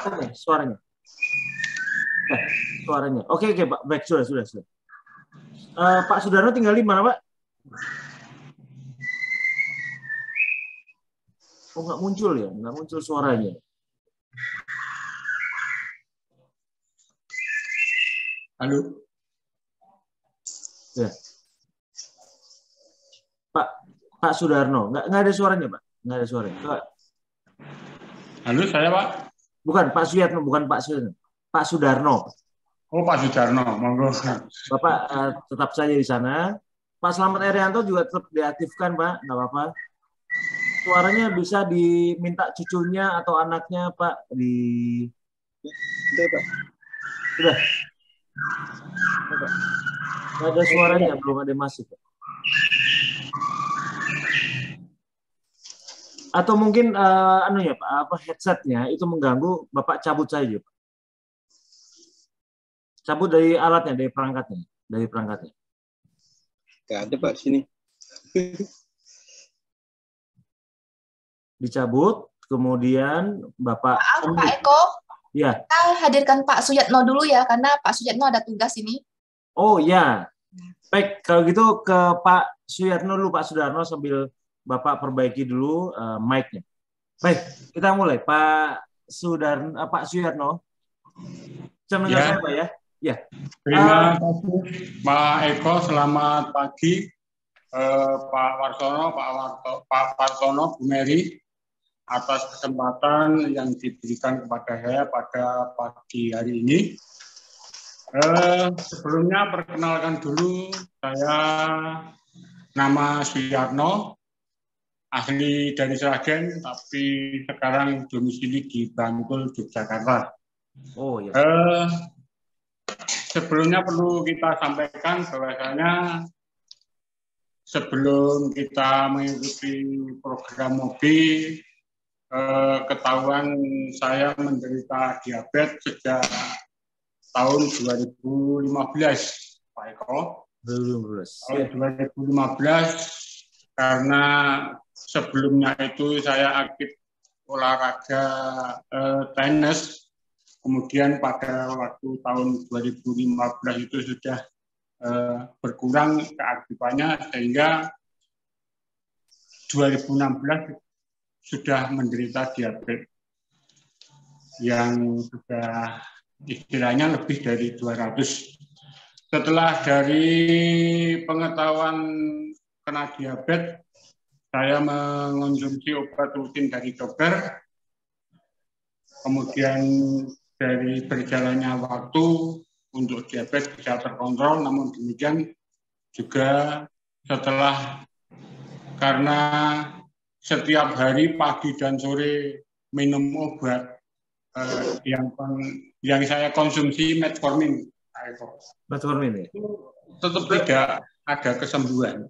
suaranya, suaranya. Suaranya. Oke, Pak. Baik, sudah. Pak Sudarno tinggal di mana, Pak? Oh, nggak muncul ya? Nggak muncul suaranya. Halo. Ya. Pak Sudarno. Nggak ada suaranya, Pak. Nggak ada suaranya. Coba. Halo, saya Pak. Bukan, Pak Suyatno. Bukan Pak Suyatno. Pak Sudarno. Oh, Pak Sudarno. Monggo. Bapak tetap saja di sana. Pak Slamet Erianto juga tetap diaktifkan, Pak. Nggak apa-apa. Suaranya bisa diminta cucunya atau anaknya, Pak. Sudah, Pak. Sudah. Nggak ada suaranya, belum ada yang masuk, Pak. Atau mungkin ya Pak, apa headsetnya itu mengganggu, Bapak cabut saja, Pak. Cabut dari alatnya, dari perangkatnya. Nggak ada, Pak, sini. Dicabut, kemudian Bapak... Maaf, Pak Eko. Ya. Kita hadirkan Pak Suyatno dulu ya, karena Pak Suyatno ada tugas ini. Oh ya. Baik, kalau gitu ke Pak Suyatno dulu, Pak Sudarno, sambil Bapak perbaiki dulu mic-nya. Baik, kita mulai. Pak Suyatno. Bisa mendengar saya, Pak, ya? Ya. Terima kasih, Pak Eko. Selamat pagi, Pak Warsono, Pak Warsono, Bu Mary, atas kesempatan yang diberikan kepada saya pada pagi hari ini. Sebelumnya perkenalkan dulu, saya nama Suyatno, asli dari Sragen, tapi sekarang domisili di Bantul, Yogyakarta. Oh ya. Sebelumnya perlu kita sampaikan bahwasanya sebelum kita mengikuti program MOBI, ketahuan saya menderita diabetes sejak tahun 2015, Pak Eko. 2015. Tahun 2015, karena sebelumnya itu saya aktif olahraga tenis. Kemudian pada waktu tahun 2015 itu sudah berkurang keaktifannya, sehingga 2016 sudah menderita diabetes yang sudah istilahnya lebih dari 200. Setelah dari pengetahuan kena diabetes, saya mengonsumsi obat rutin dari dokter. Kemudian dari berjalannya waktu untuk diabetes bisa terkontrol, namun demikian juga setelah, karena setiap hari pagi dan sore minum obat yang saya konsumsi metformin, Metformin ya? tetap tidak ada kesembuhan.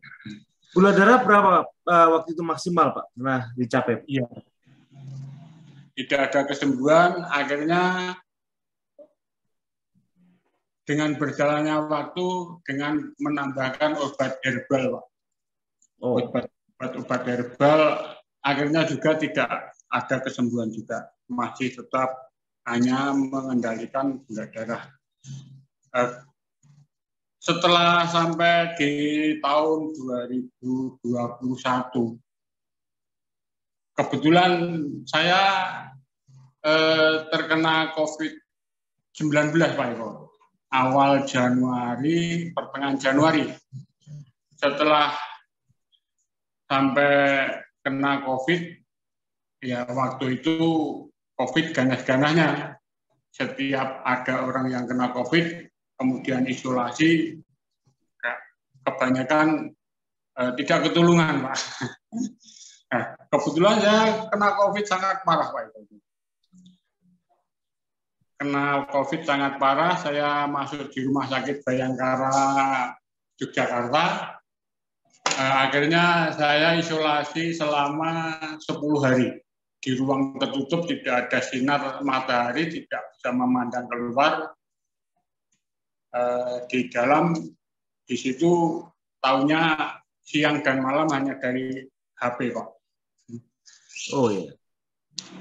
Gula darah berapa waktu itu maksimal, Pak? Pernah dicapai? Iya. Tidak ada kesembuhan, akhirnya dengan berjalannya waktu, dengan menambahkan obat herbal, Pak. Oh. Obat herbal, akhirnya juga tidak ada kesembuhan juga. Masih tetap hanya mengendalikan gula darah. Setelah sampai di tahun 2021, kebetulan saya terkena COVID-19, Pak Eko. Awal Januari, pertengahan Januari. Setelah sampai kena COVID, ya waktu itu COVID ganas-ganasnya. Setiap ada orang yang kena COVID, kemudian isolasi, kebanyakan tidak ketulungan, Pak. Nah, kebetulan saya kena COVID sangat parah, Pak. Kena COVID sangat parah, saya masuk di Rumah Sakit Bayangkara, Yogyakarta. Akhirnya saya isolasi selama 10 hari. Di ruang tertutup, tidak ada sinar matahari, tidak bisa memandang keluar. Di dalam, di situ tahunya siang dan malam hanya dari HP, Pak. Oh iya.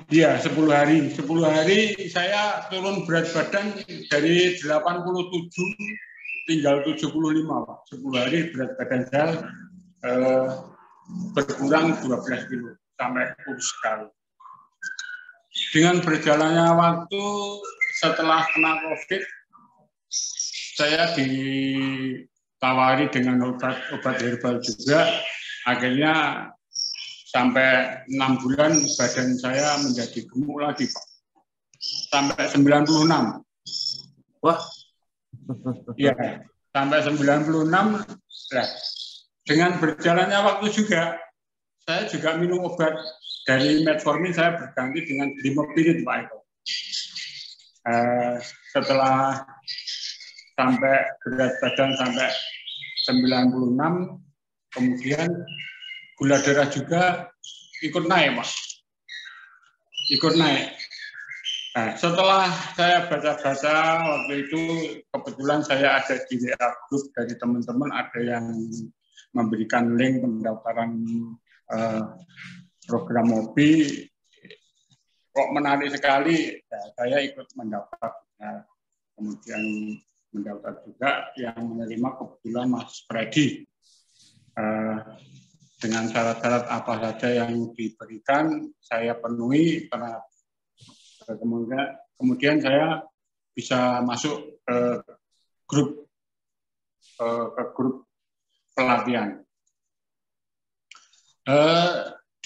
Iya, 10 hari. 10 hari saya turun berat badan dari 87 tinggal 75, Pak. 10 hari berat badan saya berkurang 12 kilo sampai kurus sekali. Dengan berjalannya waktu setelah kena COVID, saya ditawari dengan obat herbal juga. Akhirnya sampai 6 bulan badan saya menjadi gemuk lagi, Pak. Sampai 96. Wah. Iya, sampai 96. Nah, dengan berjalannya waktu juga, saya juga minum obat. Dari metformin saya berganti dengan glimepirid, Pak Eko. Setelah sampai berat badan sampai 96, kemudian gula darah juga ikut naik, Pak. Ikut naik. Nah, setelah saya baca-baca waktu itu, kebetulan saya ada di WA group dari teman-teman, ada yang memberikan link pendaftaran program MOPI, kok menarik sekali, ya, saya ikut mendaftar. Nah, kemudian mendaftar juga yang menerima kebetulan Mas Freddy. Dengan syarat-syarat apa saja yang diberikan, saya penuhi, karena kemudian saya bisa masuk ke grup pelatihan.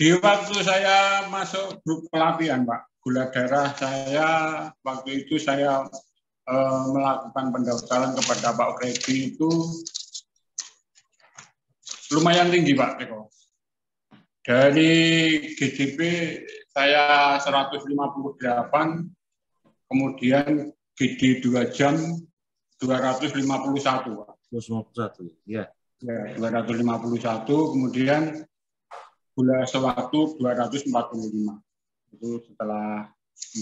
Di waktu saya masuk grup pelatihan, Pak, gula darah saya waktu itu saya melakukan pendaftaran kepada Pak Freddy itu lumayan tinggi, Pak Eko. Dari GDP saya 158, kemudian GD 2 jam 251, Pak. 251, ya. Ya, 251, kemudian gula sewaktu 245. Itu setelah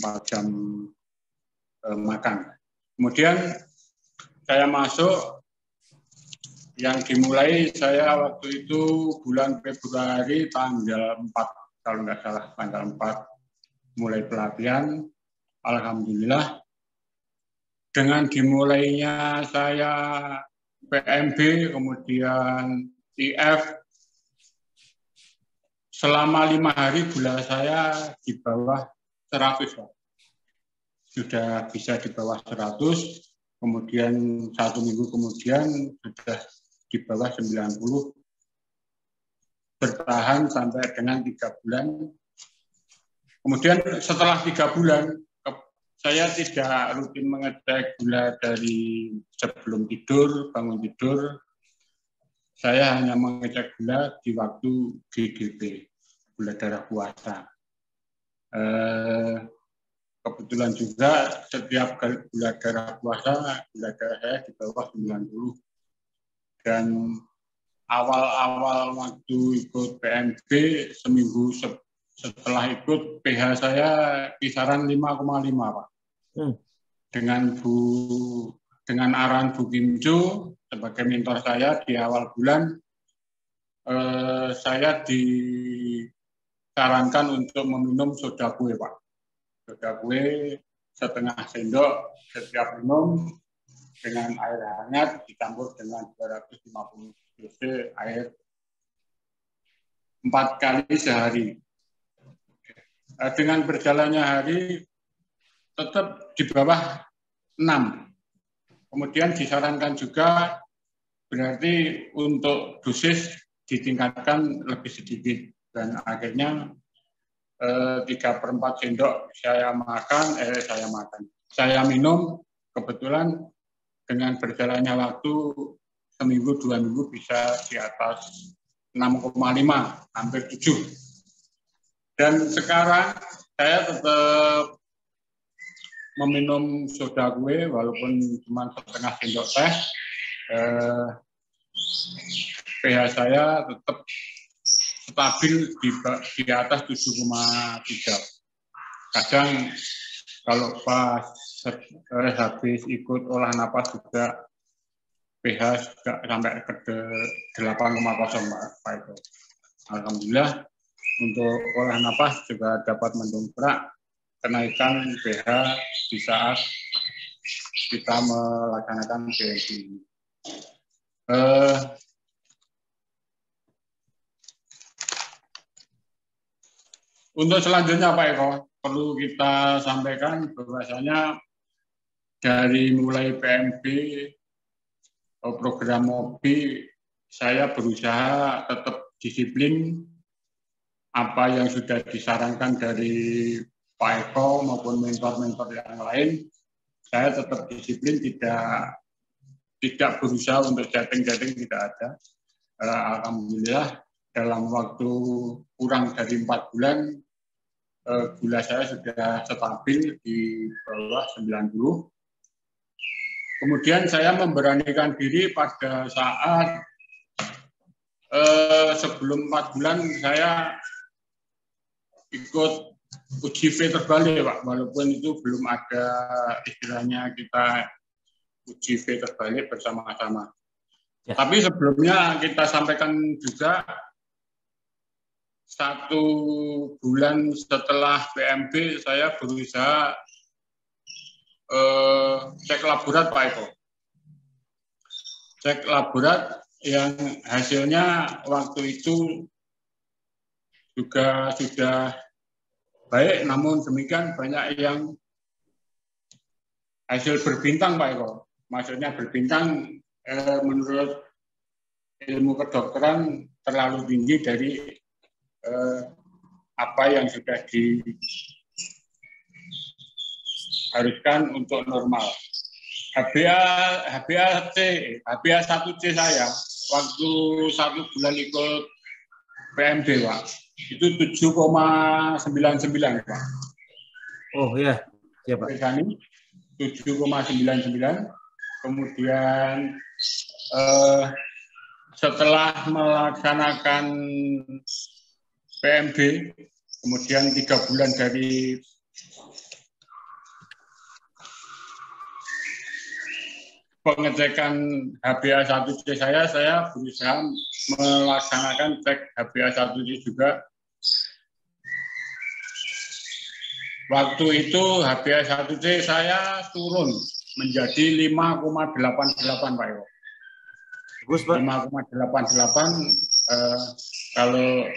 4 jam makan. Kemudian saya masuk, yang dimulai saya waktu itu bulan Februari tanggal 4, kalau nggak salah tanggal 4 mulai pelatihan. Alhamdulillah dengan dimulainya saya PMB, kemudian IF, selama 5 hari gula saya di bawah 100, Pak. Sudah bisa di bawah 100, kemudian 1 minggu kemudian sudah di bawah 90, bertahan sampai dengan 3 bulan. Kemudian setelah 3 bulan, saya tidak rutin mengecek gula dari sebelum tidur, bangun tidur. Saya hanya mengecek gula di waktu GDP, gula darah puasa. Kebetulan juga setiap kali gula darah puasa, gula darah saya di bawah 90. Dan awal-awal waktu ikut PMB, seminggu setelah ikut, pH saya kisaran 5,5, Pak. Dengan arahan Bu Kim Cho sebagai mentor saya di awal bulan, saya disarankan untuk meminum soda kue, Pak. Soda kue setengah sendok setiap minum dengan air hangat dicampur dengan 250 cc air 4 kali sehari. Dengan berjalannya hari tetap di bawah 6. Kemudian disarankan juga berarti untuk dosis ditingkatkan lebih sedikit, dan akhirnya 3/4 sendok saya minum. Kebetulan dengan berjalannya waktu seminggu 2 minggu bisa di atas 6,5, hampir 7. Dan sekarang saya tetap meminum soda kue walaupun cuma setengah sendok teh. pH saya tetap stabil di atas 7,3. Kadang kalau pas habis ikut olah napas juga pH juga sampai ke 8,0, Pak. Alhamdulillah untuk olah napas juga dapat mendongkrak kenaikan pH di saat kita melaksanakan BNP ini. Untuk selanjutnya Pak Eko, perlu kita sampaikan bahwasanya dari mulai PMB, program MOBI, saya berusaha tetap disiplin apa yang sudah disarankan dari Pak Eko maupun mentor-mentor yang lain. Saya tetap disiplin, tidak berusaha untuk chatting-chatting, tidak ada. Alhamdulillah dalam waktu kurang dari 4 bulan, gula saya sudah stabil di bawah 90. Kemudian saya memberanikan diri pada saat sebelum 4 bulan saya ikut uji V terbalik, Pak. Walaupun itu belum ada istilahnya kita uji V terbalik bersama-sama. Ya. Tapi sebelumnya kita sampaikan juga 1 bulan setelah PMB saya berusaha cek laborat Pak Eko. Cek laborat yang hasilnya waktu itu juga sudah baik, namun demikian banyak yang hasil berbintang Pak Eko. Maksudnya berbintang menurut ilmu kedokteran terlalu tinggi dari apa yang sudah diharuskan untuk normal. HbA1c saya waktu 1 bulan ikut PMB Pak, itu 7,99 Pak. Oh ya, ya Pak. 7,99. Kemudian setelah melaksanakan PMB, kemudian 3 bulan dari pengecekan HbA1c saya berusaha melaksanakan cek HbA1c juga. Waktu itu HbA1c saya turun menjadi 5,88 Pak Eko. Bagus, Pak. 5,88 kalau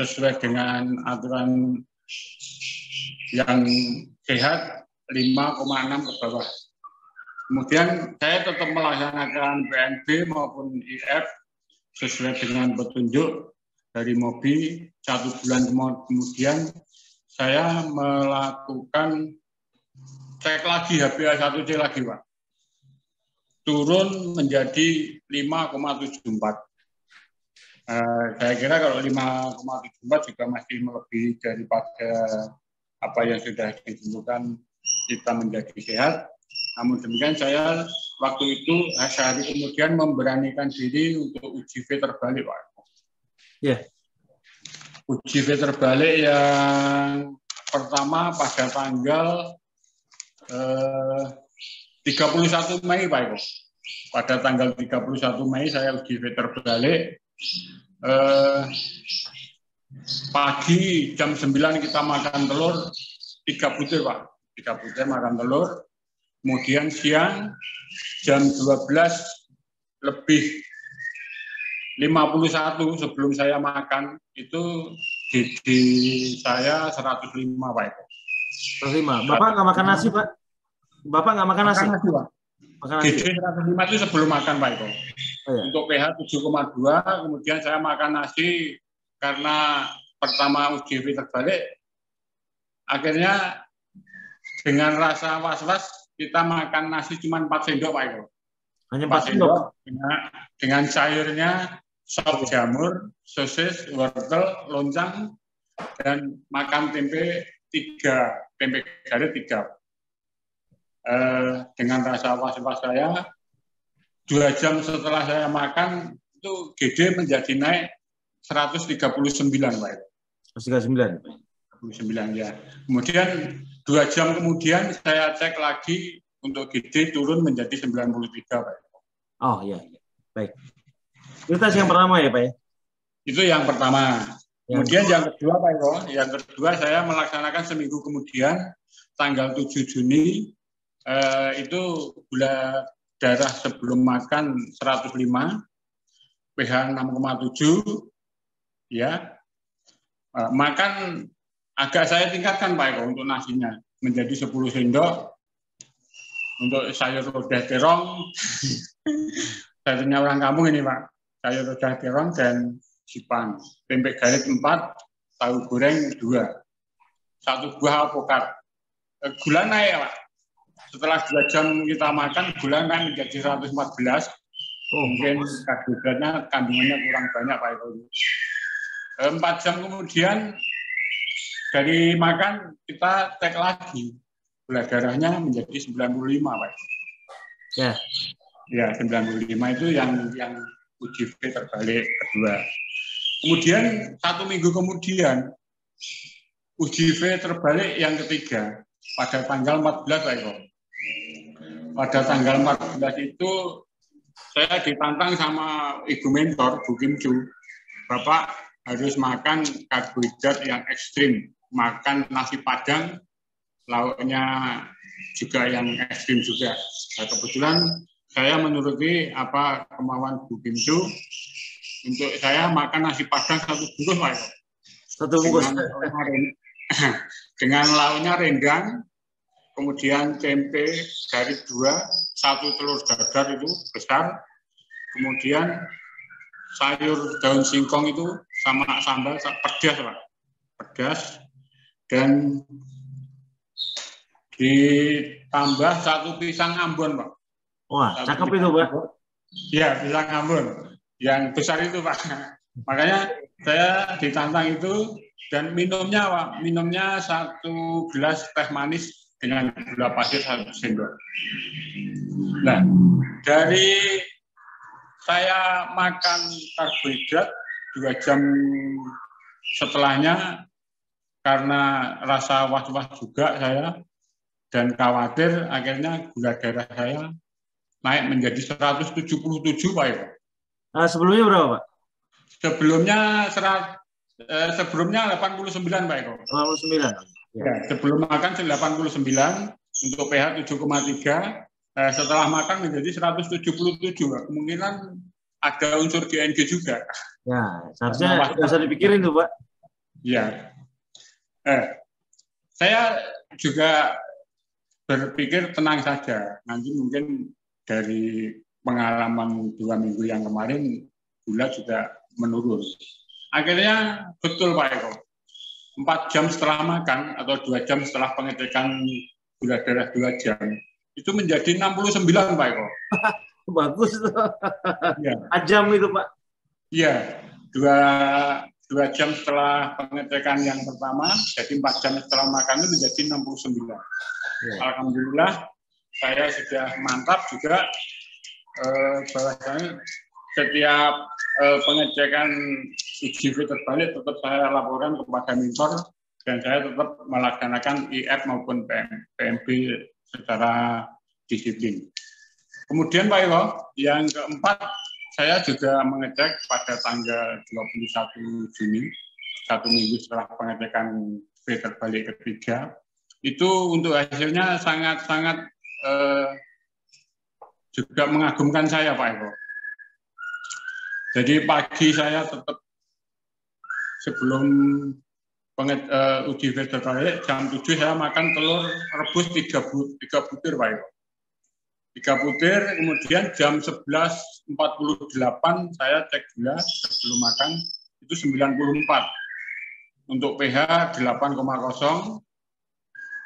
sesuai dengan aturan yang sehat 5,6 ke bawah. Kemudian saya tetap melaksanakan PNB maupun IF sesuai dengan petunjuk dari MOBI. 1 bulan kemudian saya melakukan cek lagi HbA1c lagi Pak. Turun menjadi 5,74. Saya kira kalau 5,74 juga masih melebihi daripada apa yang sudah ditentukan kita menjadi sehat. Namun demikian saya waktu itu sehari kemudian memberanikan diri untuk uji V terbalik Pak. Ya. Uji V terbalik yang pertama pada tanggal 31 Mei Pak Eko. Pada tanggal 31 Mei saya uji V terbalik. Pagi jam 9 kita makan telur 3 butir Pak. 3 butir makan telur. Kemudian siang jam 12:51 sebelum saya makan itu GD saya 105 Pak Eko. 105. Bapak nggak makan nasi Pak? Bapak nggak makan nasi? Pak. Makan nasi. GD 105 itu sebelum makan Pak Eko. Oh, ya. Untuk pH 7,2, kemudian saya makan nasi karena pertama uji V terbalik. Akhirnya dengan rasa was-was kita makan nasi cuma 4 sendok Pak Eko. Hanya 4 sendok? Dengan cairnya sop jamur, sosis, wortel, loncang, dan makan tempe 3, tempe garis 3. Dengan rasa was-was saya, 2 jam setelah saya makan, itu GD menjadi naik 139 Pak Eko. 139 ya. Kemudian 2 jam kemudian saya cek lagi untuk GD turun menjadi 93 Pak. Oh iya, baik. Itu tes yang pertama ya Pak ya? Itu yang pertama. Kemudian yang kedua Pak Eko, yang kedua saya melaksanakan seminggu kemudian tanggal 7 Juni itu gula darah sebelum makan 105, pH 6,7 ya. Makan agak saya tingkatkan Pak Eko untuk nasinya menjadi 10 sendok. Untuk sayur lodeh terong, sayurnya orang kampung ini Pak, sayur lodeh terong dan jipang, tempe garit 4, tahu goreng 2, 1 buah alpukat. Gula naik Pak, setelah 2 jam kita makan, gula naik menjadi 114, mungkin karbohidratnya kandungannya kurang banyak Pak Eko. 4 jam kemudian dari makan kita cek lagi. Gula darahnya menjadi 95, Pak. Ya. Ya, 95 itu yang UJV terbalik kedua. Kemudian 1 minggu kemudian UJV terbalik yang ketiga pada tanggal 14, Pak Eko. Pada tanggal 14 itu saya ditantang sama Ibu Mentor, Bu Kim Chu. Bapak harus makan karbohidrat yang ekstrim, makan nasi Padang, lauknya juga yang ekstrim juga. Nah, kebetulan saya menuruti apa kemauan Bu Kim Chu. Untuk saya makan nasi Padang 1 bungkus, Pak. 1 bungkus. Dengan lauknya rendang, kemudian tempe garis 2, 1 telur dadar itu besar, kemudian sayur daun singkong itu sama sambal pedas, Pak. Pedas, dan ditambah 1 pisang Ambon, Pak. Wah, cakep itu, Pak. Ya, pisang Ambon. Yang besar itu, Pak. Makanya saya ditantang itu, dan minumnya, Pak. Minumnya 1 gelas teh manis dengan gula pasir 1 sendok. Nah, dari saya makan karbohidrat 2 jam setelahnya, karena rasa was-was juga saya, dan khawatir, akhirnya gula darah saya naik menjadi 177, Pak Eko. Sebelumnya berapa, Pak? Sebelumnya 89, Pak Eko. 89. Ya, sebelum makan 89, untuk pH 7,3, setelah makan menjadi 177. Kemungkinan ada unsur GNG juga. Ya, seharusnya nggak usah dipikirin tuh, Pak. Ya. Saya juga berpikir tenang saja. Nanti mungkin dari pengalaman 2 minggu yang kemarin gula juga menurun. Akhirnya betul Pak Eko. 4 jam setelah makan atau 2 jam setelah pengecekan gula darah 2 jam itu menjadi 69, Pak Eko. Bagus tuh. Ya. Ajam itu, Pak. Iya, 2 jam setelah pengecekan yang pertama, jadi 4 jam setelah makan itu menjadi 69. Ya. Alhamdulillah, saya sudah mantap juga bahwasanya setiap pengecekan UJV terbalik tetap saya laporkan kepada mentor dan saya tetap melaksanakan IF maupun PMB secara disiplin. Kemudian Pak Eko, yang keempat saya juga mengecek pada tanggal 21 Juni, 1 minggu setelah pengecekan V terbalik ketiga. Itu untuk hasilnya sangat-sangat juga mengagumkan saya, Pak Eko. Jadi pagi saya tetap sebelum UJV terbalik, jam 7 saya makan telur rebus 3 butir, Pak Eko. 3 butir, kemudian jam 11.48 saya cek gula sebelum makan, itu 94. Untuk pH 8,0.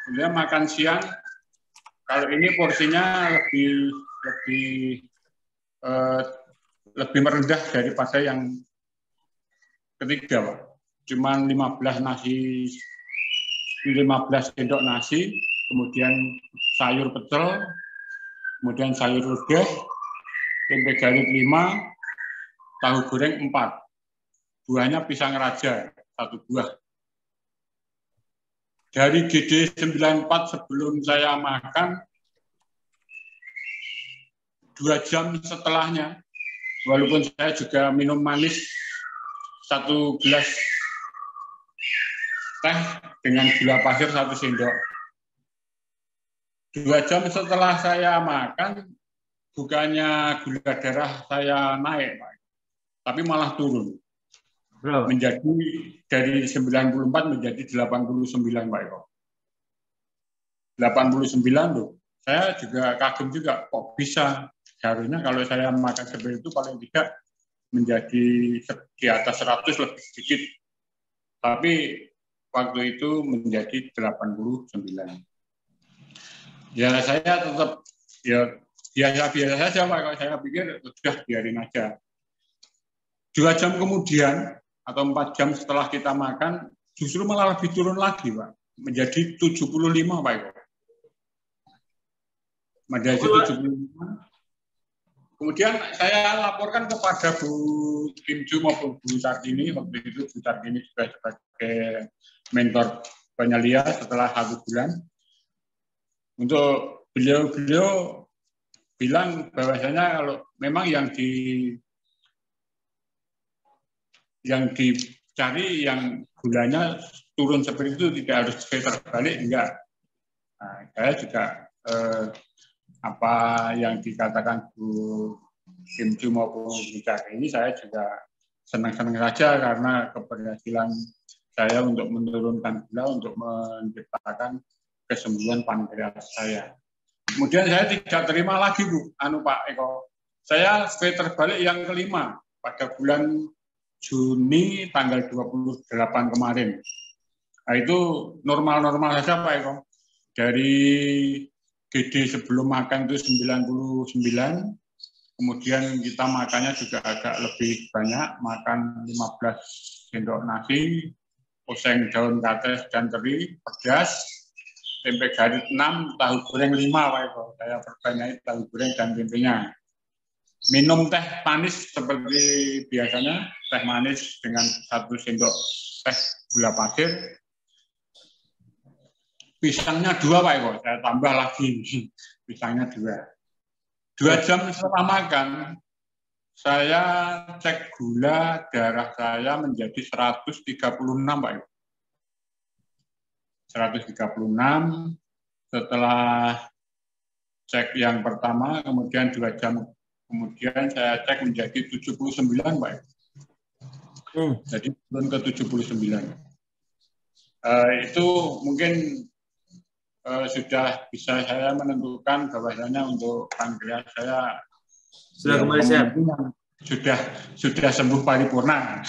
Kemudian makan siang, kalau ini porsinya lebih merendah daripada yang ketiga, Pak. Cuman 15 sendok nasi, kemudian sayur pecel, kemudian sayur lodeh, tempe garit 5, tahu goreng 4. Buahnya pisang raja, 1 buah. Dari GD94 sebelum saya makan, 2 jam setelahnya, walaupun saya juga minum manis 1 gelas teh dengan gula pasir 1 sendok. 2 jam setelah saya makan, bukannya gula darah saya naik, Pak, tapi malah turun. Berapa? Menjadi dari 94 menjadi 89, Pak Eko. 89 loh. Saya juga kagum juga, kok bisa. Seharusnya kalau saya makan seperti itu paling tidak menjadi di atas 100 lebih sedikit. Tapi waktu itu menjadi 89. Ya saya tetap ya biasa-biasa saja, Pak. Kalau saya pikir sudah biarin aja. 2 jam kemudian atau 4 jam setelah kita makan, justru malah lebih turun lagi, Pak. Menjadi 75, Pak Eko. Menjadi 75. Kemudian saya laporkan kepada Bu Kim Ju maupun Bu Sartini. Waktu itu Bu Sartini juga sebagai mentor penyelia setelah 1 bulan. Untuk beliau bilang bahwasanya kalau memang yang dicari yang gulanya turun seperti itu tidak harus terbalik, enggak. Nah, saya juga apa yang dikatakan Bu Kim Ju maupun Bu Cak ini saya juga senang-senang saja karena keberhasilan saya untuk menurunkan gula untuk menciptakan kesembuhan pankreas saya. Kemudian saya tidak terima lagi, Bu, Pak Eko. Saya survei terbalik yang kelima pada bulan Juni tanggal 28 kemarin. Nah, itu normal-normal saja, Pak Eko. Dari GD sebelum makan itu 99, kemudian kita makannya juga agak lebih banyak, makan 15 sendok nasi, oseng daun kates dan teri, pedas, tempe garis 6, tahu goreng 5, Pak Eko. Saya perbanyak tahu goreng dan tempenya. Minum teh manis seperti biasanya, teh manis dengan 1 sendok teh gula pasir. Pisangnya 2, Pak Eko. Saya tambah lagi pisangnya 2. 2 jam setelah makan, saya cek gula darah saya menjadi 136, Pak Eko. 136. Setelah cek yang pertama, kemudian 2 jam kemudian saya cek menjadi 79, Pak Eko. Jadi turun ke 79. Itu mungkin sudah bisa saya menentukan bahwasanya untuk pankreas saya sudah kembali sehat. Sudah sembuh paripurna.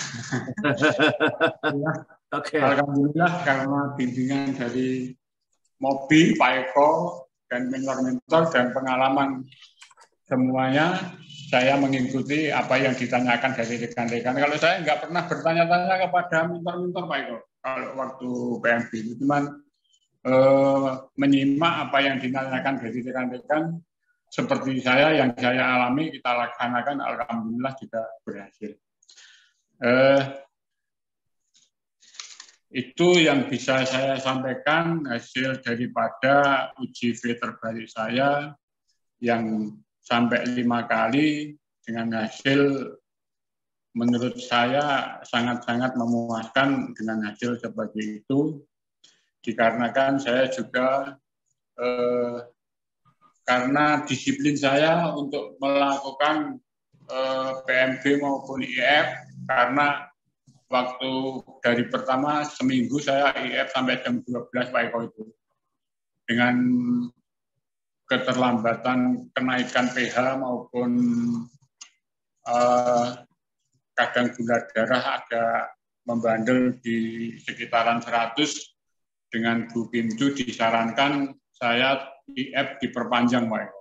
Okay. Alhamdulillah karena bimbingan dari Mobi, Pak Eko, dan mentor-mentor dan pengalaman semuanya, saya mengikuti apa yang ditanyakan dari rekan-rekan. Kalau saya nggak pernah bertanya-tanya kepada mentor-mentor, Pak Eko, kalau waktu PMB itu cuman menyimak apa yang ditanyakan dari rekan-rekan seperti saya yang saya alami kita laksanakan, alhamdulillah juga berhasil. Itu yang bisa saya sampaikan hasil daripada uji V terbalik saya yang sampai 5 kali dengan hasil menurut saya sangat-sangat memuaskan dengan hasil seperti itu. Dikarenakan saya juga karena disiplin saya untuk melakukan PMB maupun IF, karena waktu dari pertama seminggu saya IF sampai jam 12, Pak Eko, itu dengan keterlambatan kenaikan pH maupun kadang gula darah agak membandel di sekitaran 100. Dengan Bu Pintu disarankan saya IF diperpanjang, Pak Eko,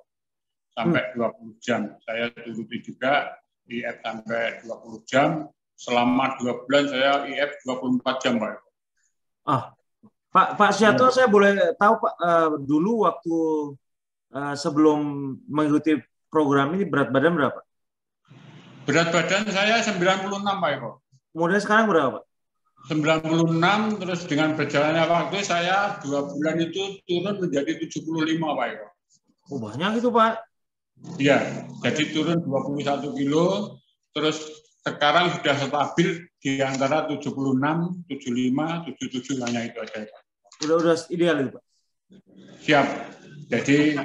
sampai 20 jam. Saya turuti juga IF sampai 20 jam. Selama 2 bulan saya IF 24 jam, Pak Eko. Pak Suyatno, saya boleh tahu, Pak, dulu waktu sebelum mengikuti program ini berat badan berapa? Berat badan saya 96, Pak Eko. Kemudian sekarang berapa, Pak? 96, terus dengan berjalannya waktu saya 2 bulan itu turun menjadi 75, Pak Eko. Oh, banyak itu, Pak. Iya, jadi turun 21 kilo, terus sekarang sudah stabil di antara 76, 75, 77 hanya itu aja. Udah ideal itu, Pak. Siap. Jadi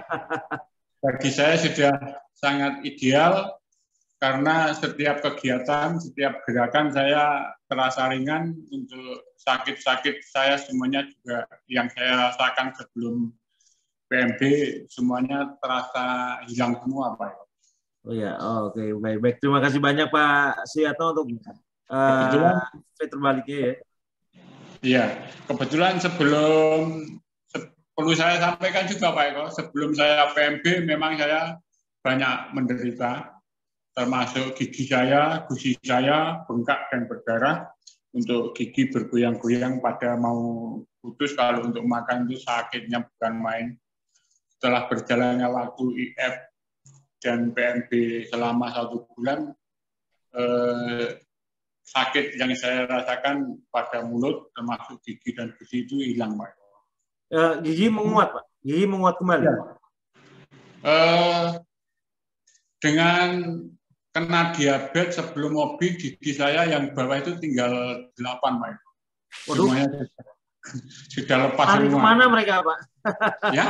bagi saya sudah sangat ideal karena setiap kegiatan, setiap gerakan saya terasa ringan. Untuk sakit-sakit saya semuanya juga yang saya rasakan sebelum PMB semuanya terasa hilang semua, Pak. Oh ya, oke, baik. Terima kasih banyak Pak Suyatno untuk terbaliknya ya. Iya, kebetulan perlu saya sampaikan juga Pak Eko, sebelum saya PMB memang saya banyak menderita, termasuk gigi saya, gusi saya bengkak dan berdarah, untuk gigi bergoyang-goyang pada mau putus, kalau untuk makan itu sakitnya bukan main. Setelah berjalannya waktu IF dan PMB selama 1 bulan, sakit yang saya rasakan pada mulut termasuk gigi dan gusi itu hilang, Pak. Gigi menguat, Pak. Gigi menguat kembali. Ya. Dengan kena diabetes sebelum mobil, gigi saya yang bawah itu tinggal 8, Pak. Semuanya sudah lepas lari semua. Kemana mereka, Pak? Ya.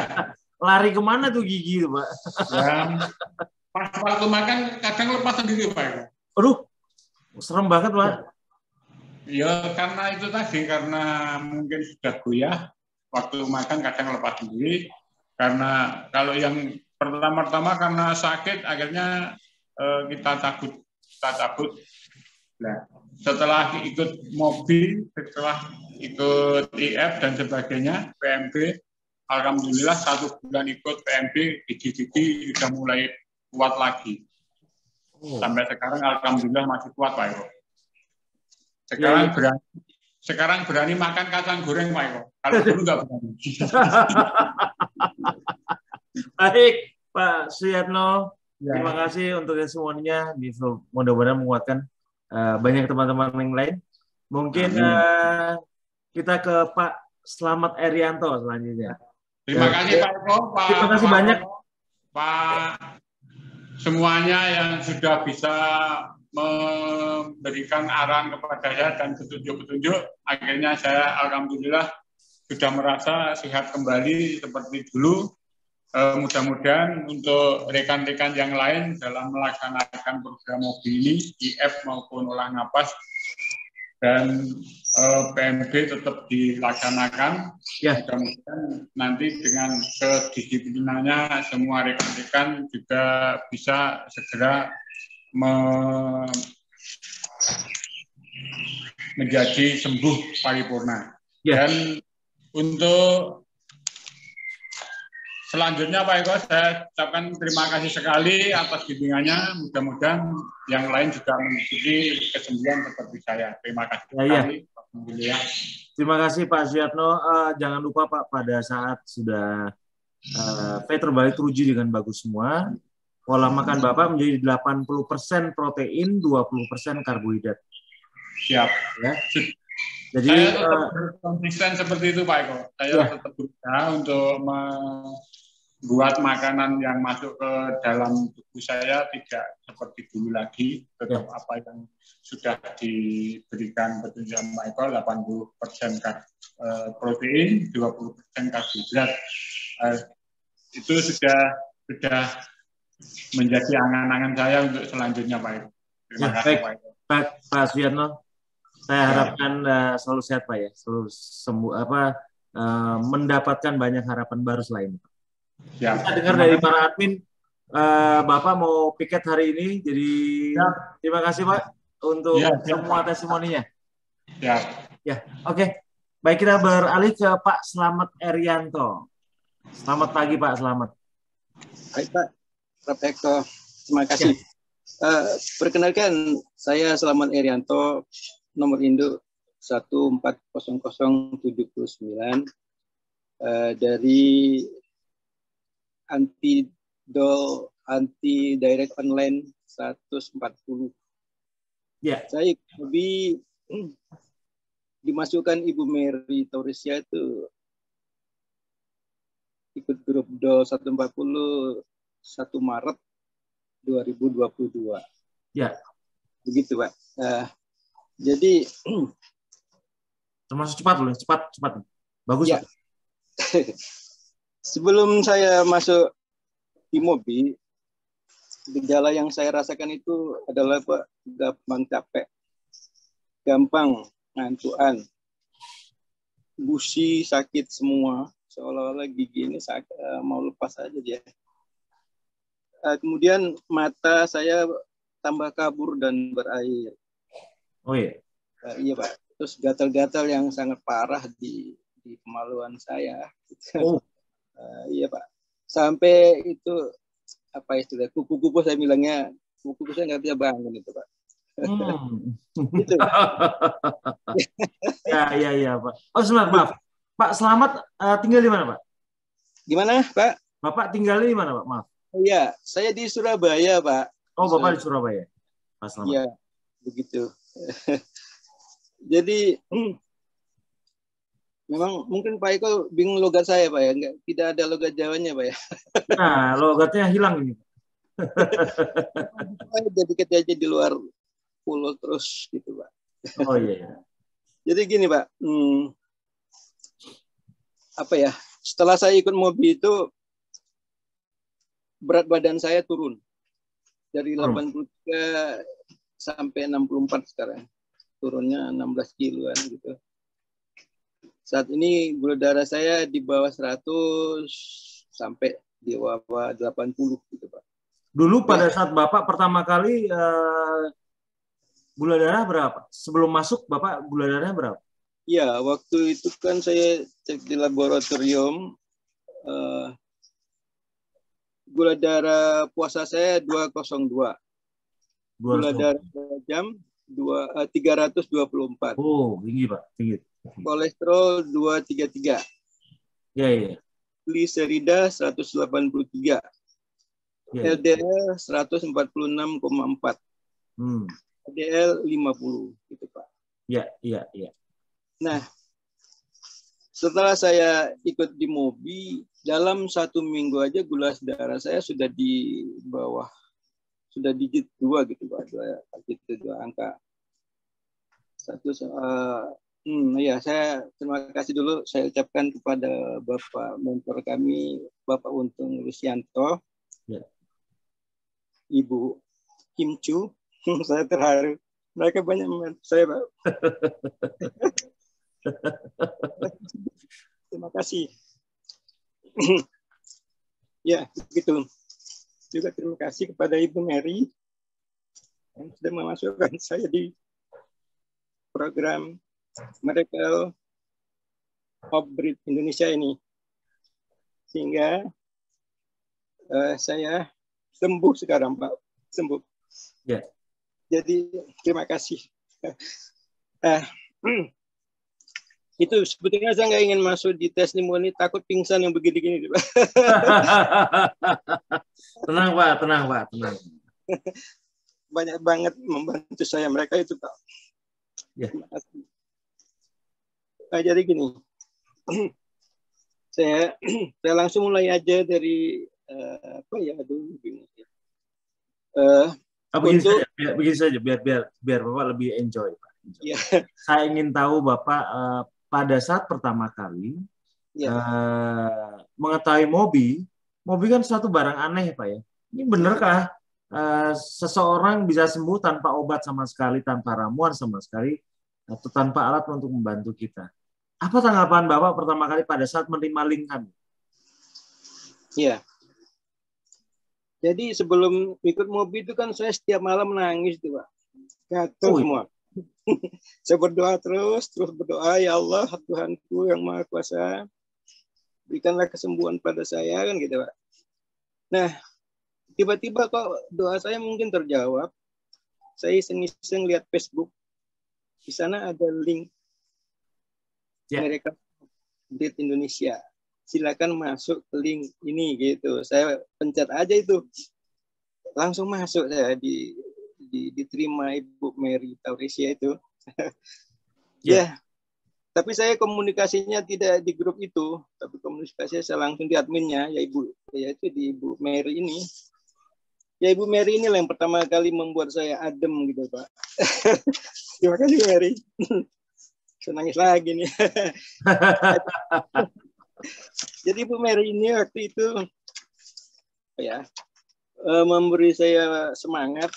Lari kemana tuh gigi itu, Pak? Ya. Pas waktu makan kadang lepas sendiri, Pak. Aduh, serem banget, Pak. Ya karena itu tadi, karena mungkin sudah goyah, waktu makan kadang lepas sendiri. Karena kalau yang pertama-tama karena sakit, akhirnya kita cabut. Nah, setelah ikut mobil, setelah ikut IF dan sebagainya, PMB, alhamdulillah 1 bulan ikut PMB, gigi-gigi sudah mulai kuat lagi. Sampai sekarang alhamdulillah masih kuat, Pak Eko. Sekarang berani makan kacang goreng, Pak Eko. Kalau dulu nggak berani. Baik, Pak Suyatno. Ya. Terima kasih untuk semuanya. Mudah-mudahan menguatkan banyak teman-teman yang lain. Mungkin kita ke Pak Slamet Erianto selanjutnya. Terima kasih Pak Eko. Terima kasih banyak Pak semuanya yang sudah bisa memberikan arahan kepada saya dan petunjuk-petunjuk. Akhirnya saya alhamdulillah sudah merasa sehat kembali seperti dulu. Mudah-mudahan untuk rekan-rekan yang lain dalam melaksanakan program mobil ini, IF maupun olah napas dan PMB tetap dilaksanakan. Ya. Mudah-mudahan nanti dengan kedisiplinannya semua rekan-rekan juga bisa segera menjadi sembuh paripurna. Ya. Dan untuk selanjutnya Pak Eko, saya ucapkan terima kasih sekali atas bimbingannya. Mudah-mudahan yang lain juga mengikuti kesembuhan seperti saya. Terima kasih sekali. Ya. Terima kasih Pak Suyatno. Jangan lupa Pak, pada saat sudah terbalik teruji dengan bagus semua, pola makan Bapak menjadi 80% protein, 20% karbohidrat. Siap. Ya. Jadi saya tetap konsisten seperti itu Pak Eko. Saya tetap berusaha untuk membuat makanan yang masuk ke dalam tubuh saya tidak seperti dulu lagi. Tetap apa yang sudah diberikan petunjuk Pak Eko, 80% protein, 20% karbohidrat. Itu sudah menjadi angan-angan saya untuk selanjutnya Pak Eko. Terima kasih Pak Eko. Pak Suyatno. Saya harapkan selalu sehat Pak ya, selalu sembuh mendapatkan banyak harapan baru selain itu. Kita dengar dari para admin, Bapak mau piket hari ini, jadi terima kasih Pak untuk semua testimoninya. Ya, oke. Baik, kita beralih ke Pak Slamet Erianto. Selamat pagi Pak Slamet. Baik Pak Eko, terima kasih. Perkenalkan, saya Slamet Erianto, nomor induk 140079 dari anti direct online 140. Ya. Saya dimasukkan Ibu Mary Tauresia itu ikut grup DOL 140 1 Maret 2022. Ya. begitu Pak. Jadi termasuk cepat loh, cepat. Bagus. ya. Sebelum saya masuk di Mobi, gejala yang saya rasakan itu adalah Pak, gampang capek, gampang ngantuan, gusi, sakit semua, seolah-olah gigi ini mau lepas aja dia. Kemudian mata saya tambah kabur dan berair. Oh iya. Iya Pak. Terus gatal-gatal yang sangat parah di kemaluan saya. Oh. Iya Pak. Sampai itu apa istilah kuku-kuku saya bilangnya, kuku saya nggak bisa bangun itu Pak. Gitu. Ya Pak. Oh sebentar, maaf. Pak Selamat tinggal di mana Pak? Gimana Pak? Bapak tinggal di mana Pak? Maaf. Iya, saya di Surabaya Pak. Oh Bapak di Surabaya. Pak Selamat. Iya, begitu. Jadi memang mungkin Pak Eko bingung logat saya Pak ya, tidak ada logat Jawanya Pak ya. Nah, logatnya hilang ini. Jadi kita aja di luar pulau terus gitu Pak. Oh iya. Jadi gini Pak, apa ya? Setelah saya ikut Mobi itu berat badan saya turun dari 83 sampai 64 sekarang. Turunnya 16 kiloan gitu. Saat ini gula darah saya di bawah 100 sampai di bawah 80 gitu Pak. Dulu pada saat Bapak pertama kali gula darah berapa? Sebelum masuk Bapak gula darahnya berapa? Ya, waktu itu kan saya cek di laboratorium, gula darah puasa saya 202. Gula darah jam 324. Oh, tinggi Pak, tinggi. Kolesterol 233. Iya. Gliserida 183. LDL 146,4. LDL 50 gitu Pak. Iya. Nah, setelah saya ikut di Mobi, dalam 1 minggu aja gula darah saya sudah di bawah, sudah digit 2 gitu Pak, dua angka. Ya, saya terima kasih dulu saya ucapkan kepada Bapak mentor kami, Bapak Untung Lusianto, Ibu Kim Chu. Saya terharu. Mereka banyak membantu saya, Pak. Terima kasih. Ya, begitu. Juga terima kasih kepada Ibu Mary yang sudah memasukkan saya di program Miracle of Breed Indonesia ini. Sehingga saya sembuh sekarang, Pak. Sembuh. Ya. Jadi terima kasih. Itu sebetulnya saya nggak ingin masuk di testimoni, takut pingsan yang begini-gini. Tenang Pak. Banyak banget membantu saya mereka itu Pak. Ya. Terima kasih. Jadi gini, saya langsung mulai aja dari begini saja biar Bapak lebih enjoy Pak. Ya. Saya ingin tahu Bapak pada saat pertama kali mengetahui Mobi kan suatu barang aneh Pak ya. Ini benarkah seseorang bisa sembuh tanpa obat sama sekali, tanpa ramuan sama sekali, atau tanpa alat untuk membantu kita? Apa tanggapan Bapak pertama kali pada saat menerima link kami? Iya. Jadi sebelum ikut Mobi itu kan saya setiap malam menangis tuh Pak. Gatel semua. Saya berdoa terus berdoa, ya Allah Tuhanku yang Maha Kuasa, berikanlah kesembuhan pada saya kan gitu Pak. Nah, tiba-tiba kok doa saya mungkin terjawab. Saya iseng-iseng lihat Facebook. Di sana ada link Miracle Breed Indonesia. Silakan masuk ke link ini gitu. Saya pencet aja itu. Langsung masuk saya diterima Ibu Mary Taurisia itu. Ya. Tapi saya komunikasinya tidak di grup itu, tapi komunikasinya saya langsung di adminnya, yaitu di Ibu Mary ini. Ya Ibu Mary inilah yang pertama kali membuat saya adem gitu Pak. Terima kasih Mary. Saya nangis lagi nih. Jadi Ibu Mary ini waktu itu ya memberi saya semangat.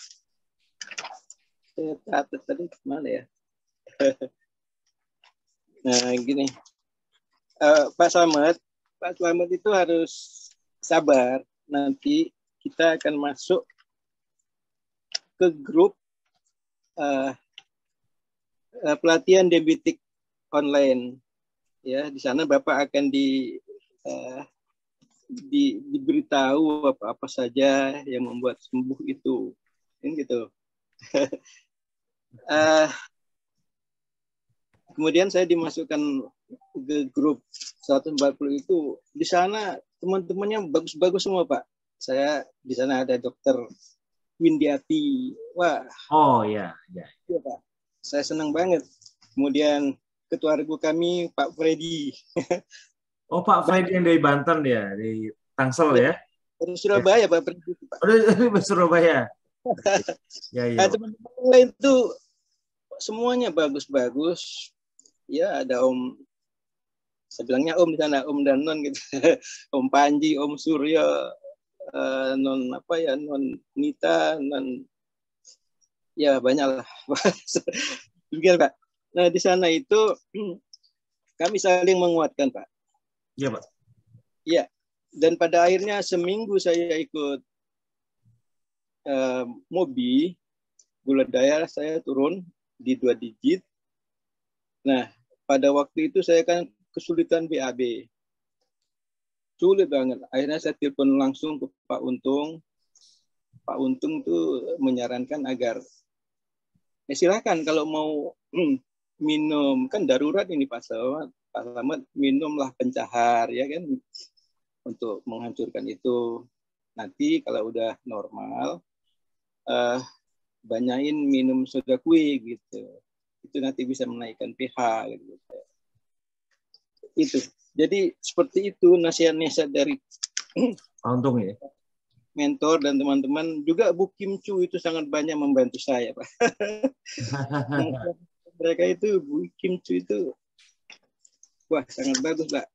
Saya catat tadi mana ya? Nah gini, Pak Slamet itu harus sabar. Nanti kita akan masuk ke grup pelatihan debitik online. Ya, di sana Bapak akan diberitahu apa saja yang membuat sembuh itu, kan gitu. Kemudian saya dimasukkan ke grup 140 itu. Di sana teman-temannya bagus-bagus semua Pak. Saya di sana ada Dokter Windiati. Wah. Oh ya, ya. Iya Pak. Saya senang banget. Kemudian ketua regu kami Pak Freddy. Oh Pak Freddy yang dari Banten ya, di Tangsel ya? Dari Surabaya Pak Freddy. Pak. Oh dari Surabaya. Ya, ya. Teman-teman lain tuh semuanya bagus-bagus. Ya ada Om, saya bilangnya Om di sana, Om dan Non gitu. Om Panji, Om Surya, Non apa ya, Non Nita, Non ya banyak lah. Begitu Pak. Nah di sana itu kami saling menguatkan Pak. Iya Pak. Iya. Dan pada akhirnya seminggu saya ikut MOBI, gula darah saya turun di 2 digit. Nah pada waktu itu saya kan kesulitan BAB. Sulit banget. Akhirnya saya telepon langsung ke Pak Untung. Pak Untung tuh menyarankan agar silakan kalau mau minum, kan darurat ini Pak Slamet, minumlah pencahar ya kan untuk menghancurkan itu. Nanti kalau udah normal banyain minum soda kue gitu. Itu nanti bisa menaikkan pH gitu. Itu. Jadi seperti itu nasihat-nasihat dari Untung ya. mentor dan teman-teman. Juga Bu Kim Chu itu sangat banyak membantu saya Pak. Mereka itu Bu Kim Chu itu wah sangat bagus Pak.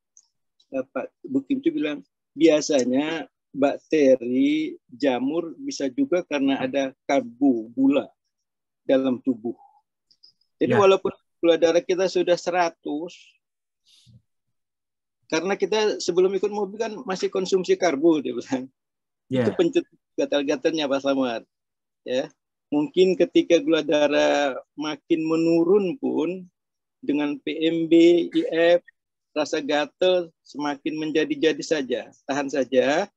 Pak Bu Kim Chu bilang biasanya bakteri jamur bisa juga karena ada karbo gula dalam tubuh. Jadi walaupun gula darah kita sudah 100, karena kita sebelum ikut MOBI kan masih konsumsi karbo dia bilang. Itu pencetus gatal-gatalnya Pak Slamet. Ya. Mungkin ketika gula darah makin menurun pun dengan PMB, IF, rasa gatal semakin menjadi-jadi saja. Tahan saja.